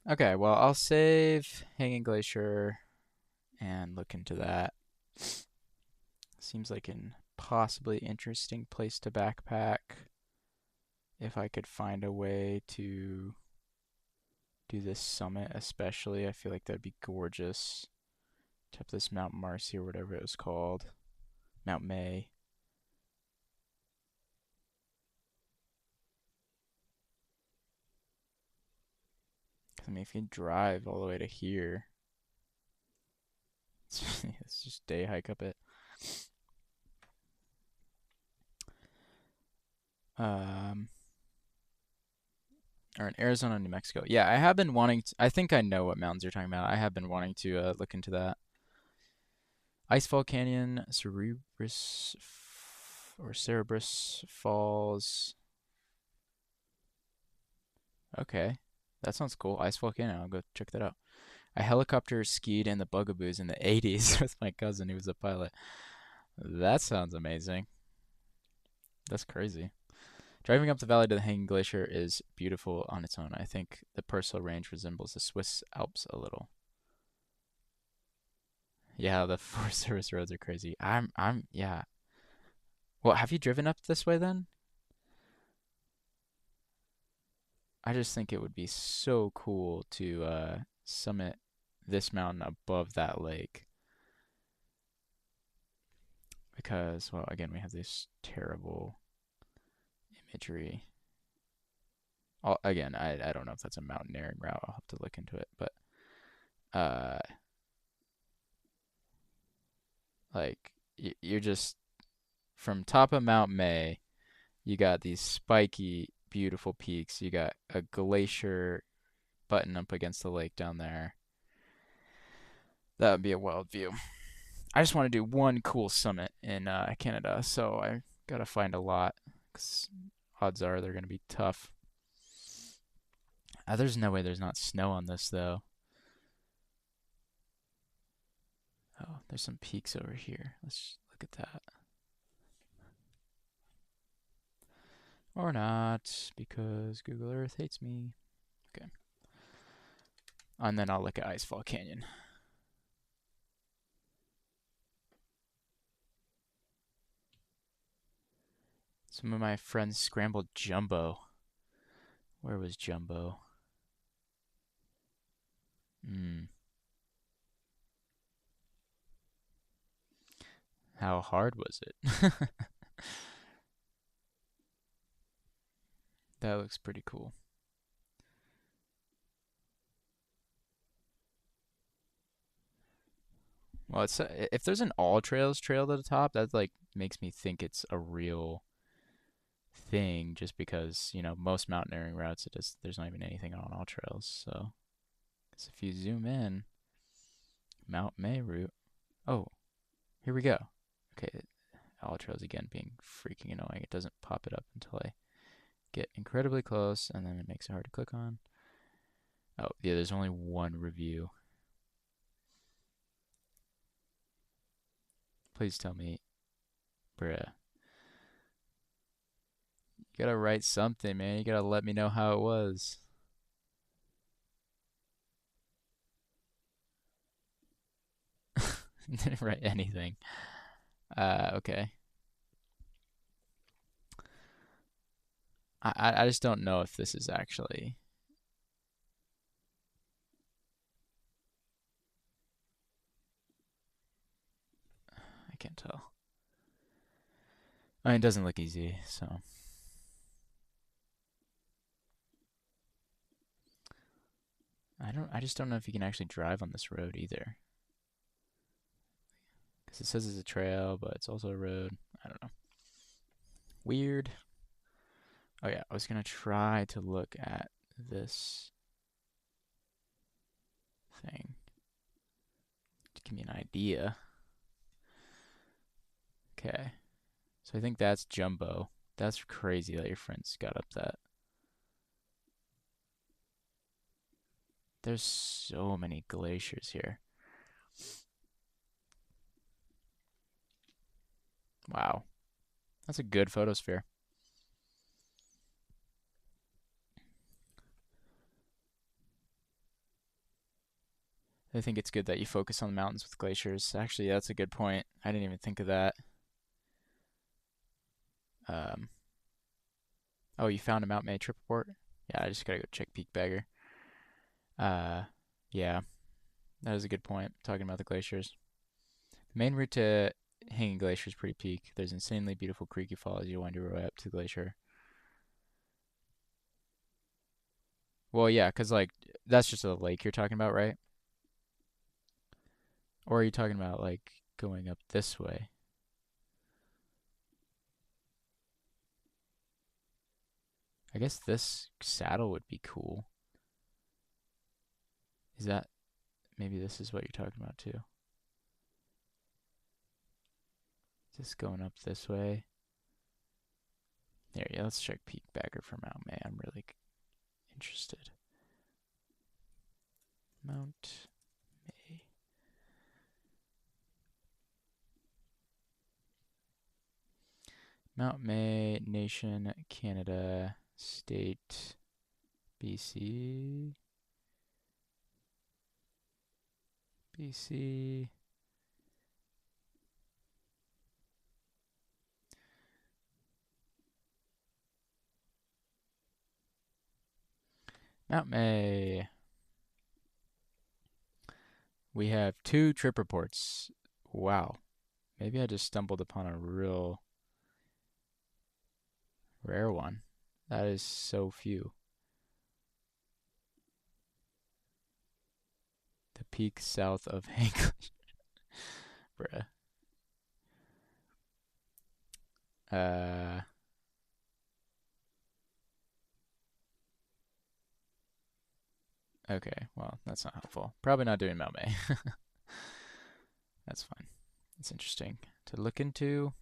Okay, well, I'll save Hanging Glacier and look into that. Seems like an possibly interesting place to backpack. If I could find a way to do this summit, especially, I feel like that'd be gorgeous. Top this Mount Marcy or whatever it was called, Mount May. I mean, if you drive all the way to here, it's just day hike up it. Um, or in Arizona, New Mexico. Yeah, I have been wanting to, I think I know what mountains you're talking about. I have been wanting to look into that. Icefall Canyon, Cerberus Falls. Okay, that sounds cool. Icefall Canyon, I'll go check that out. I helicopter skied in the Bugaboos in the 80s with my cousin who was a pilot. That sounds amazing. That's crazy. Driving up the valley to the Hanging Glacier is beautiful on its own. I think the Purcell Range resembles the Swiss Alps a little. Yeah, the Forest Service roads are crazy. Yeah. Well, have you driven up this way then? I just think it would be so cool to summit this mountain above that lake because, well, again, we have this terrible imagery. Again, I don't know if that's a mountaineering route. I'll have to look into it, but uh, like you're just from top of Mount May You got these spiky, beautiful peaks. You got a glacier button up against the lake down there. That would be a wild view. I just want to do one cool summit in Canada, so I gotta find a lot, 'cause odds are they're gonna be tough. There's no way there's not snow on this though. Oh, there's some peaks over here. Let's look at that. Or not, because Google Earth hates me. Okay. And then I'll look at Icefall Canyon. Some of my friends scrambled jumbo. Where was jumbo? How hard was it? That looks pretty cool. Well, it's if there's an all trails trail to the top, that like makes me think it's a real thing. Just because most mountaineering routes, there's not even anything on all trails. So, 'cause if you zoom in, Mount May route. Oh, here we go. Okay, all trails again being freaking annoying. It doesn't pop it up until I get incredibly close, and then it makes it hard to click on. Oh, yeah, there's only one review. Please tell me, bruh. You gotta write something, man. You gotta let me know how it was. Didn't write anything. Okay. I just don't know if this is actually. I can't tell. I mean, it doesn't look easy, so. I just don't know if you can actually drive on this road either. Because it says it's a trail, but it's also a road. I don't know. Weird. Oh yeah, I was gonna try to look at this thing to give me an idea. Okay. So I think that's jumbo. That's crazy that your friends got up that. There's so many glaciers here. Wow. That's a good photosphere. I think it's good that you focus on the mountains with glaciers. Actually, that's a good point. I didn't even think of that. Um, oh, you found a Mount May trip report? Yeah, I just gotta go check Peak Bagger. Uh, yeah, that is a good point. Talking about the glaciers. The main route to Hanging Glacier is pretty peak. There's insanely beautiful creaky fall as you wind your way up to the glacier. Well, yeah, 'cause like that's just a lake you're talking about, right? Or are you talking about like going up this way? I guess this saddle would be cool. Is that maybe this is what you're talking about too? Just going up this way. There, yeah, let's check Peak Bagger for Mount May. I'm really interested. Mount May. Mount May, Nation, Canada, State, BC. BC. Mount May. We have 2 trip reports. Wow. Maybe I just stumbled upon a real rare one. That is so few. The peak south of Hank. Bruh. Uh, Okay, well, that's not helpful. Probably not doing Mount May. That's fine. It's interesting to look into.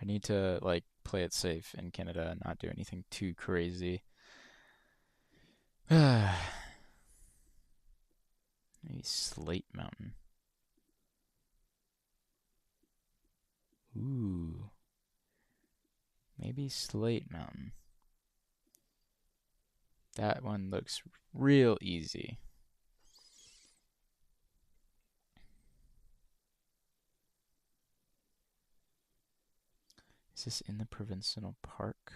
I need to like play it safe in Canada and not do anything too crazy. Maybe Slate Mountain. Ooh. Maybe Slate Mountain. That one looks real easy. Is this in the Provincial Park?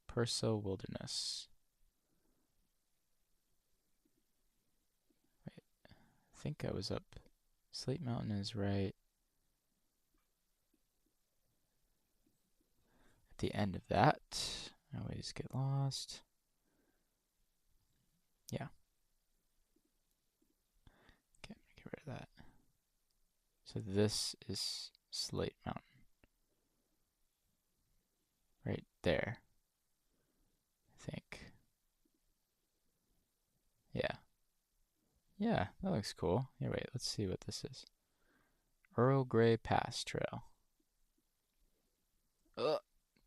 Purcell Wilderness. Wait, I think I was up. Slate Mountain is right at the end of that. I always get lost. Yeah. Okay, I'm gonna get rid of that. So this is Slate Mountain. Right there. I think. Yeah. Yeah, that looks cool. Here, wait, let's see what this is. Earl Grey Pass Trail. Ugh,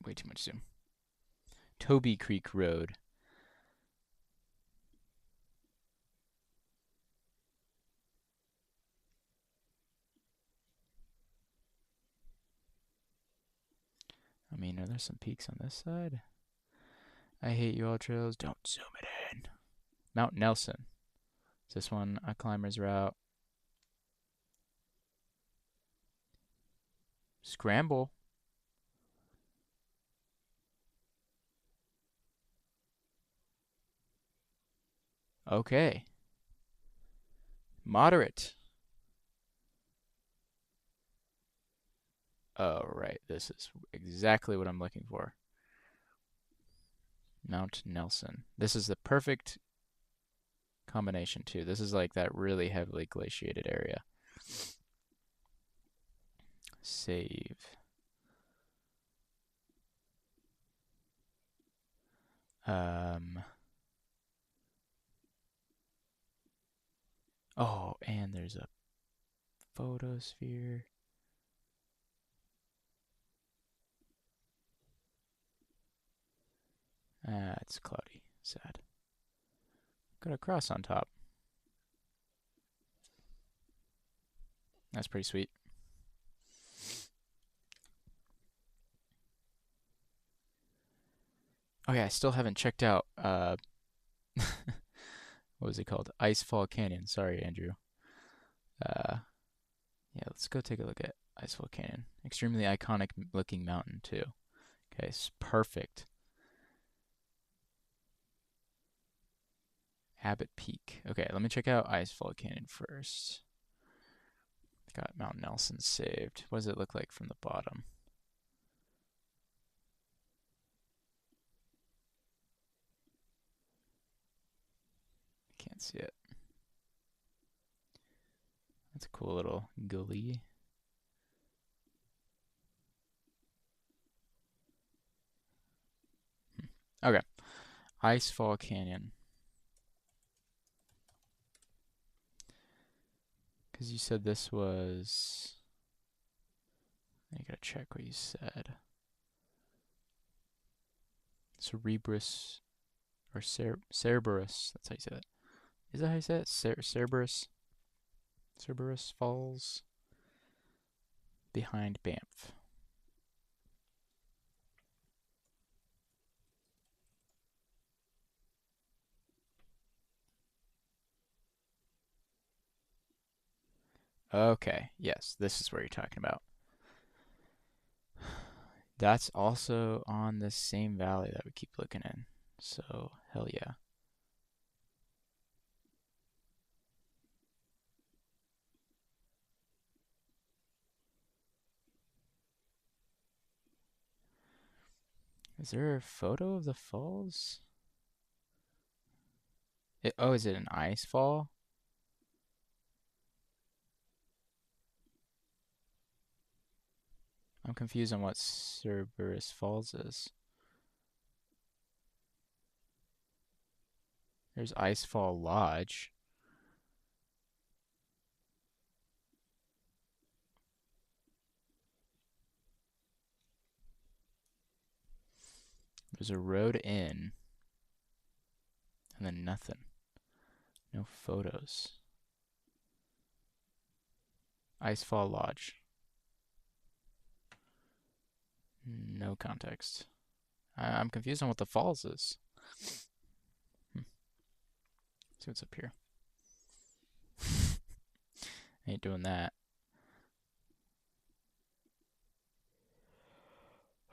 way too much zoom. Toby Creek Road. I mean, are there some peaks on this side? I hate you all trails. Don't zoom it in. Mount Nelson. Is this one a climber's route? Scramble. Okay. Moderate. Oh, right. This is exactly what I'm looking for. Mount Nelson. This is the perfect combination, too. This is like that really heavily glaciated area. Save. Oh, and there's a photosphere. Ah, it's cloudy. Sad. Got a cross on top. That's pretty sweet. Okay, I still haven't checked out what was it called? Icefall Canyon. Sorry, Andrew. Uh yeah, let's go take a look at Icefall Canyon. Extremely iconic looking mountain too. Okay, it's perfect. Abbott Peak. Okay, let me check out Icefall Canyon first. Got Mount Nelson saved. What does it look like from the bottom? Can't see it. That's a cool little gully. Okay. Icefall Canyon. Because you said this was. I gotta check what you said. Cerebrus or Cerberus. That's how you say that. Is that how you say it? Cerberus? Cerberus Falls behind Banff. Okay, yes, this is where you're talking about. That's also on the same valley that we keep looking in. So, hell yeah. Is there a photo of the falls? Oh, is it an ice fall? I'm confused on what Cerberus Falls is. There's Icefall Lodge. There's a road in, and then nothing. No photos. Icefall Lodge. No context. I'm confused on what the falls is. See what's up here. Ain't doing that.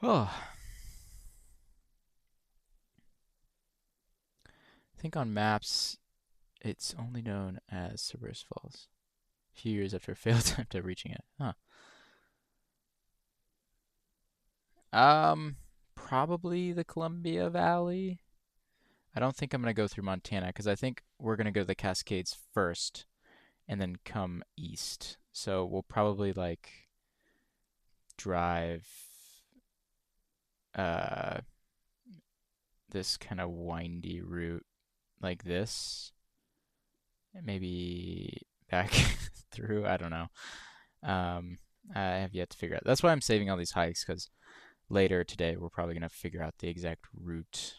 Oh. I think on maps, it's only known as Cerberus Falls. A few years after a failed attempt at reaching it. Huh. Probably the Columbia Valley. I don't think I'm going to go through Montana because I think we're going to go to the Cascades first and then come east. So we'll probably like drive uh this kind of windy route like this. And maybe back through, I don't know. I have yet to figure out. That's why I'm saving all these hikes because later today we're probably going to figure out the exact route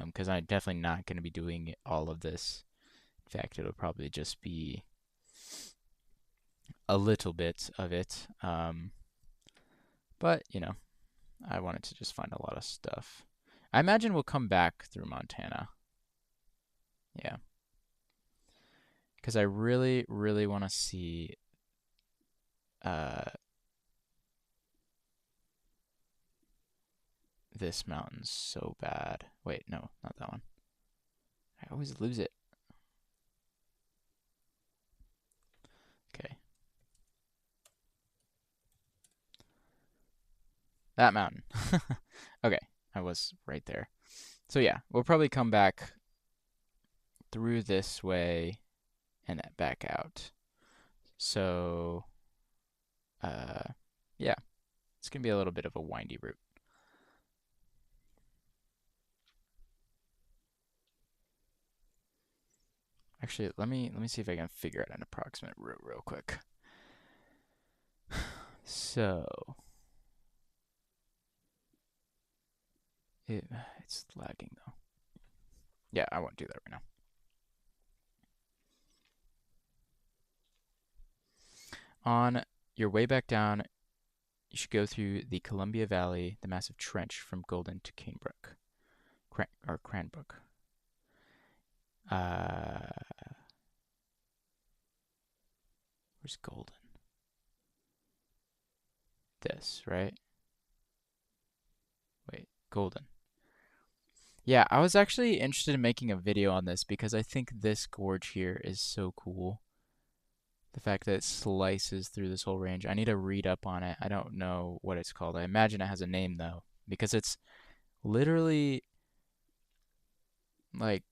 because I'm definitely not going to be doing all of this. In fact, it'll probably just be a little bit of it. But, you know, I wanted to just find a lot of stuff. I imagine we'll come back through Montana. Yeah. Because I really, really want to see this mountain so bad. Wait, no, not that one. I always lose it. Okay. That mountain. Okay, I was right there. So yeah, we'll probably come back through this way and back out. So, yeah, it's gonna be a little bit of a windy route. Actually, let me see if I can figure out an approximate route real quick. So, it's lagging though. Yeah, I won't do that right now. On your way back down, you should go through the Columbia Valley, the massive trench from Golden to Canebrook, or Cranbrook. Where's Golden? This, right? Wait, Golden. Yeah, I was actually interested in making a video on this because I think this gorge here is so cool. The fact that it slices through this whole range. I need to read up on it. I don't know what it's called. I imagine it has a name though, because it's literally like,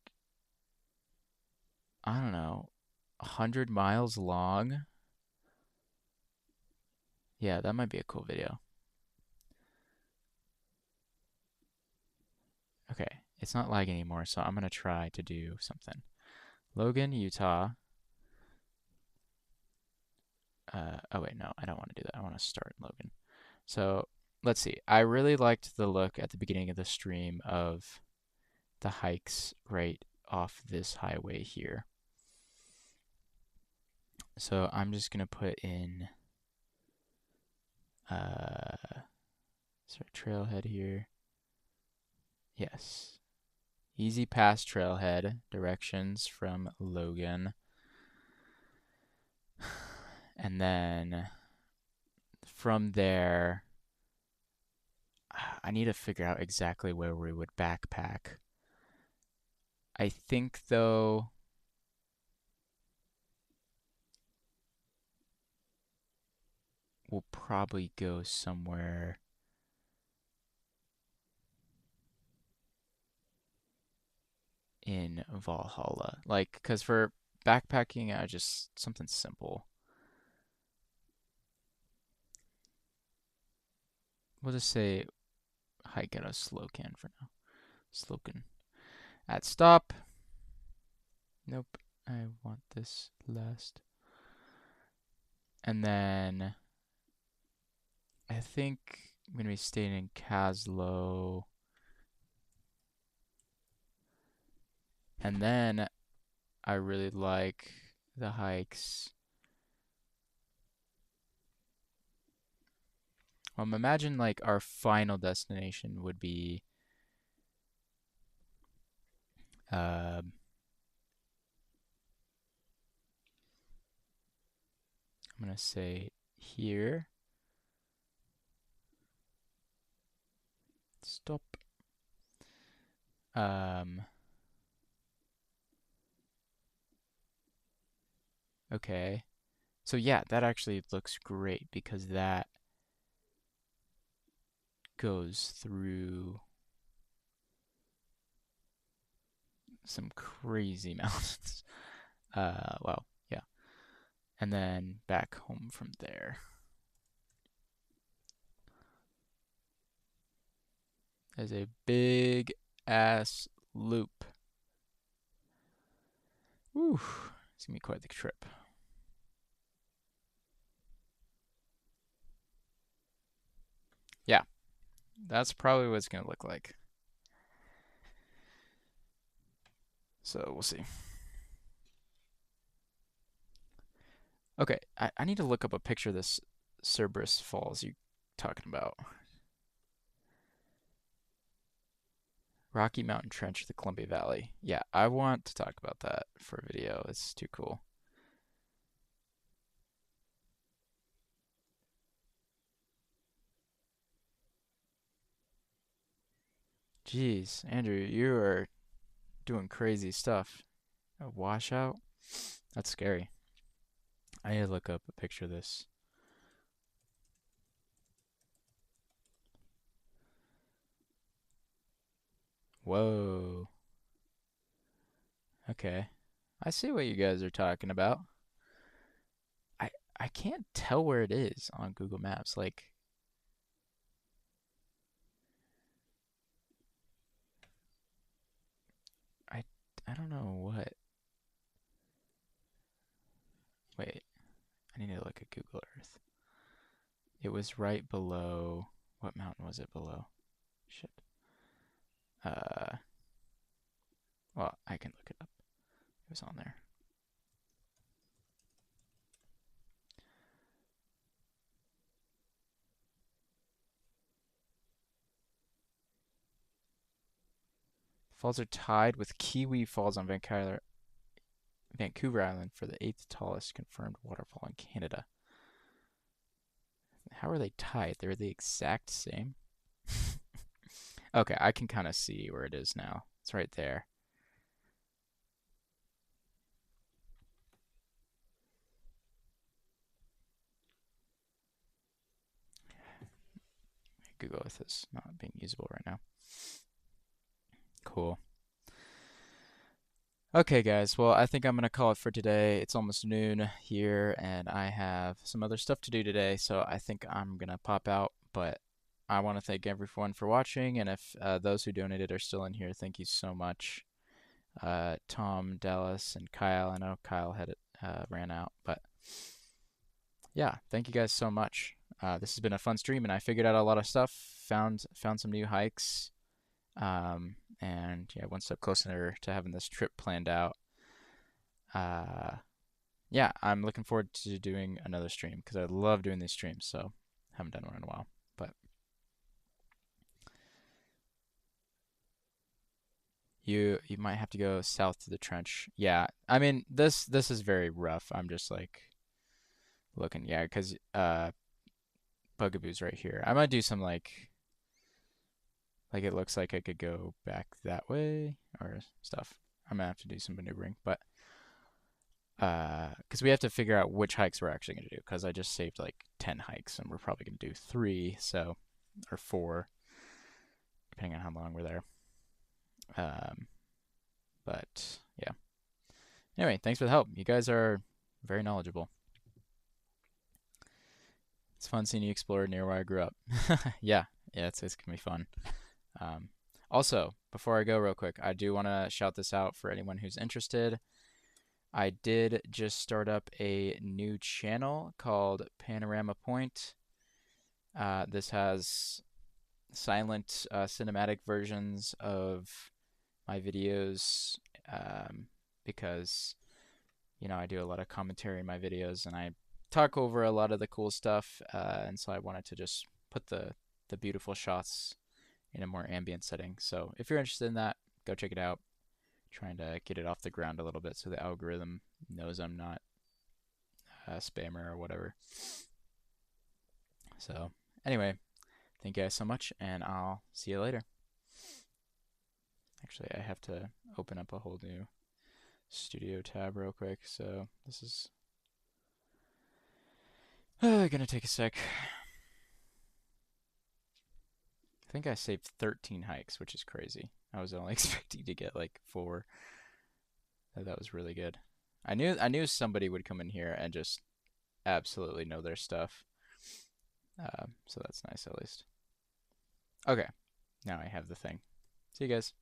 I don't know, 100 miles long. Yeah, that might be a cool video. Okay, it's not lagging anymore, so I'm gonna try to do something. Logan, Utah. Oh wait, no, I don't want to do that. I want to start in Logan. So let's see. I really liked the look at the beginning of the stream of the hikes right off this highway here. So I'm just gonna put in sort of trailhead here. Yes. Easy pass trailhead directions from Logan. And then from there, I need to figure out exactly where we would backpack. I think though we'll probably go somewhere in Valhalla. Like, because for backpacking, I just something simple. We'll just say hike at a Slocan for now. Slocan. At stop. Nope. I want this last. And then I think I'm going to be staying in Caslow. And then I really like the hikes. Imagine like our final destination would be I'm gonna say here. Stop. Um, okay. So yeah, that actually looks great because that goes through some crazy mountains. Well, yeah. And then back home from there. There's a big ass loop. Whew. It's gonna be quite the trip. Yeah, that's probably what it's gonna look like. So we'll see. Okay, I need to look up a picture of this Cerberus Falls you talking about. Rocky Mountain Trench, the Columbia Valley. Yeah, I want to talk about that for a video. It's too cool. Jeez, Andrew, you are doing crazy stuff. A washout? That's scary. I need to look up a picture of this. Whoa. Okay. I see what you guys are talking about. I I can't tell where it is on Google Maps. Like I I don't know what. Wait, I need to look at Google Earth. It was right below. What mountain was it below? Shit. Uh, well, I can look it up. It was on there. Falls are tied with Kiwi Falls on Vancouver Island for the eighth tallest confirmed waterfall in Canada. How are they tied? They're the exact same. Okay, I can kind of see where it is now. It's right there. Google Earth is not being usable right now. Cool. Okay, guys. Well, I think I'm going to call it for today. It's almost noon here, and I have some other stuff to do today, so I think I'm going to pop out. But I want to thank everyone for watching, and if those who donated are still in here, thank you so much. Tom, Dallas, and Kyle. I know Kyle had it ran out, but yeah, thank you guys so much. This has been a fun stream, and I figured out a lot of stuff. Found some new hikes. And yeah, one step closer to having this trip planned out. Yeah, I'm looking forward to doing another stream because I love doing these streams. So haven't done one in a while, but you might have to go south to the trench. Yeah, I mean this is very rough. I'm just like looking, yeah, because Bugaboo's right here. I might do some like it looks like I could go back that way or stuff. I'm gonna have to do some maneuvering, but because we have to figure out which hikes we're actually gonna do. Because I just saved like 10 hikes, and we're probably gonna do 3, so or 4, depending on how long we're there. Um, but yeah. Anyway, thanks for the help. You guys are very knowledgeable. It's fun seeing you explore near where I grew up. Yeah, yeah, it's gonna be fun. Um, Also, before I go real quick, I do want to shout this out for anyone who's interested. I did just start up a new channel called Panorama Point. This has silent cinematic versions of my videos um, because I do a lot of commentary in my videos and I talk over a lot of the cool stuff, and so I wanted to just put the beautiful shots in a more ambient setting. So if you're interested in that, go check it out. Trying to get it off the ground a little bit so the algorithm knows I'm not a spammer or whatever. So anyway, thank you guys so much, and I'll see you later. Actually, I have to open up a whole new studio tab real quick, so this is gonna take a sec. I think I saved 13 hikes, which is crazy. I was only expecting to get like 4. That was really good. I knew somebody would come in here and just absolutely know their stuff. So that's nice at least. Okay, now I have the thing. See you guys.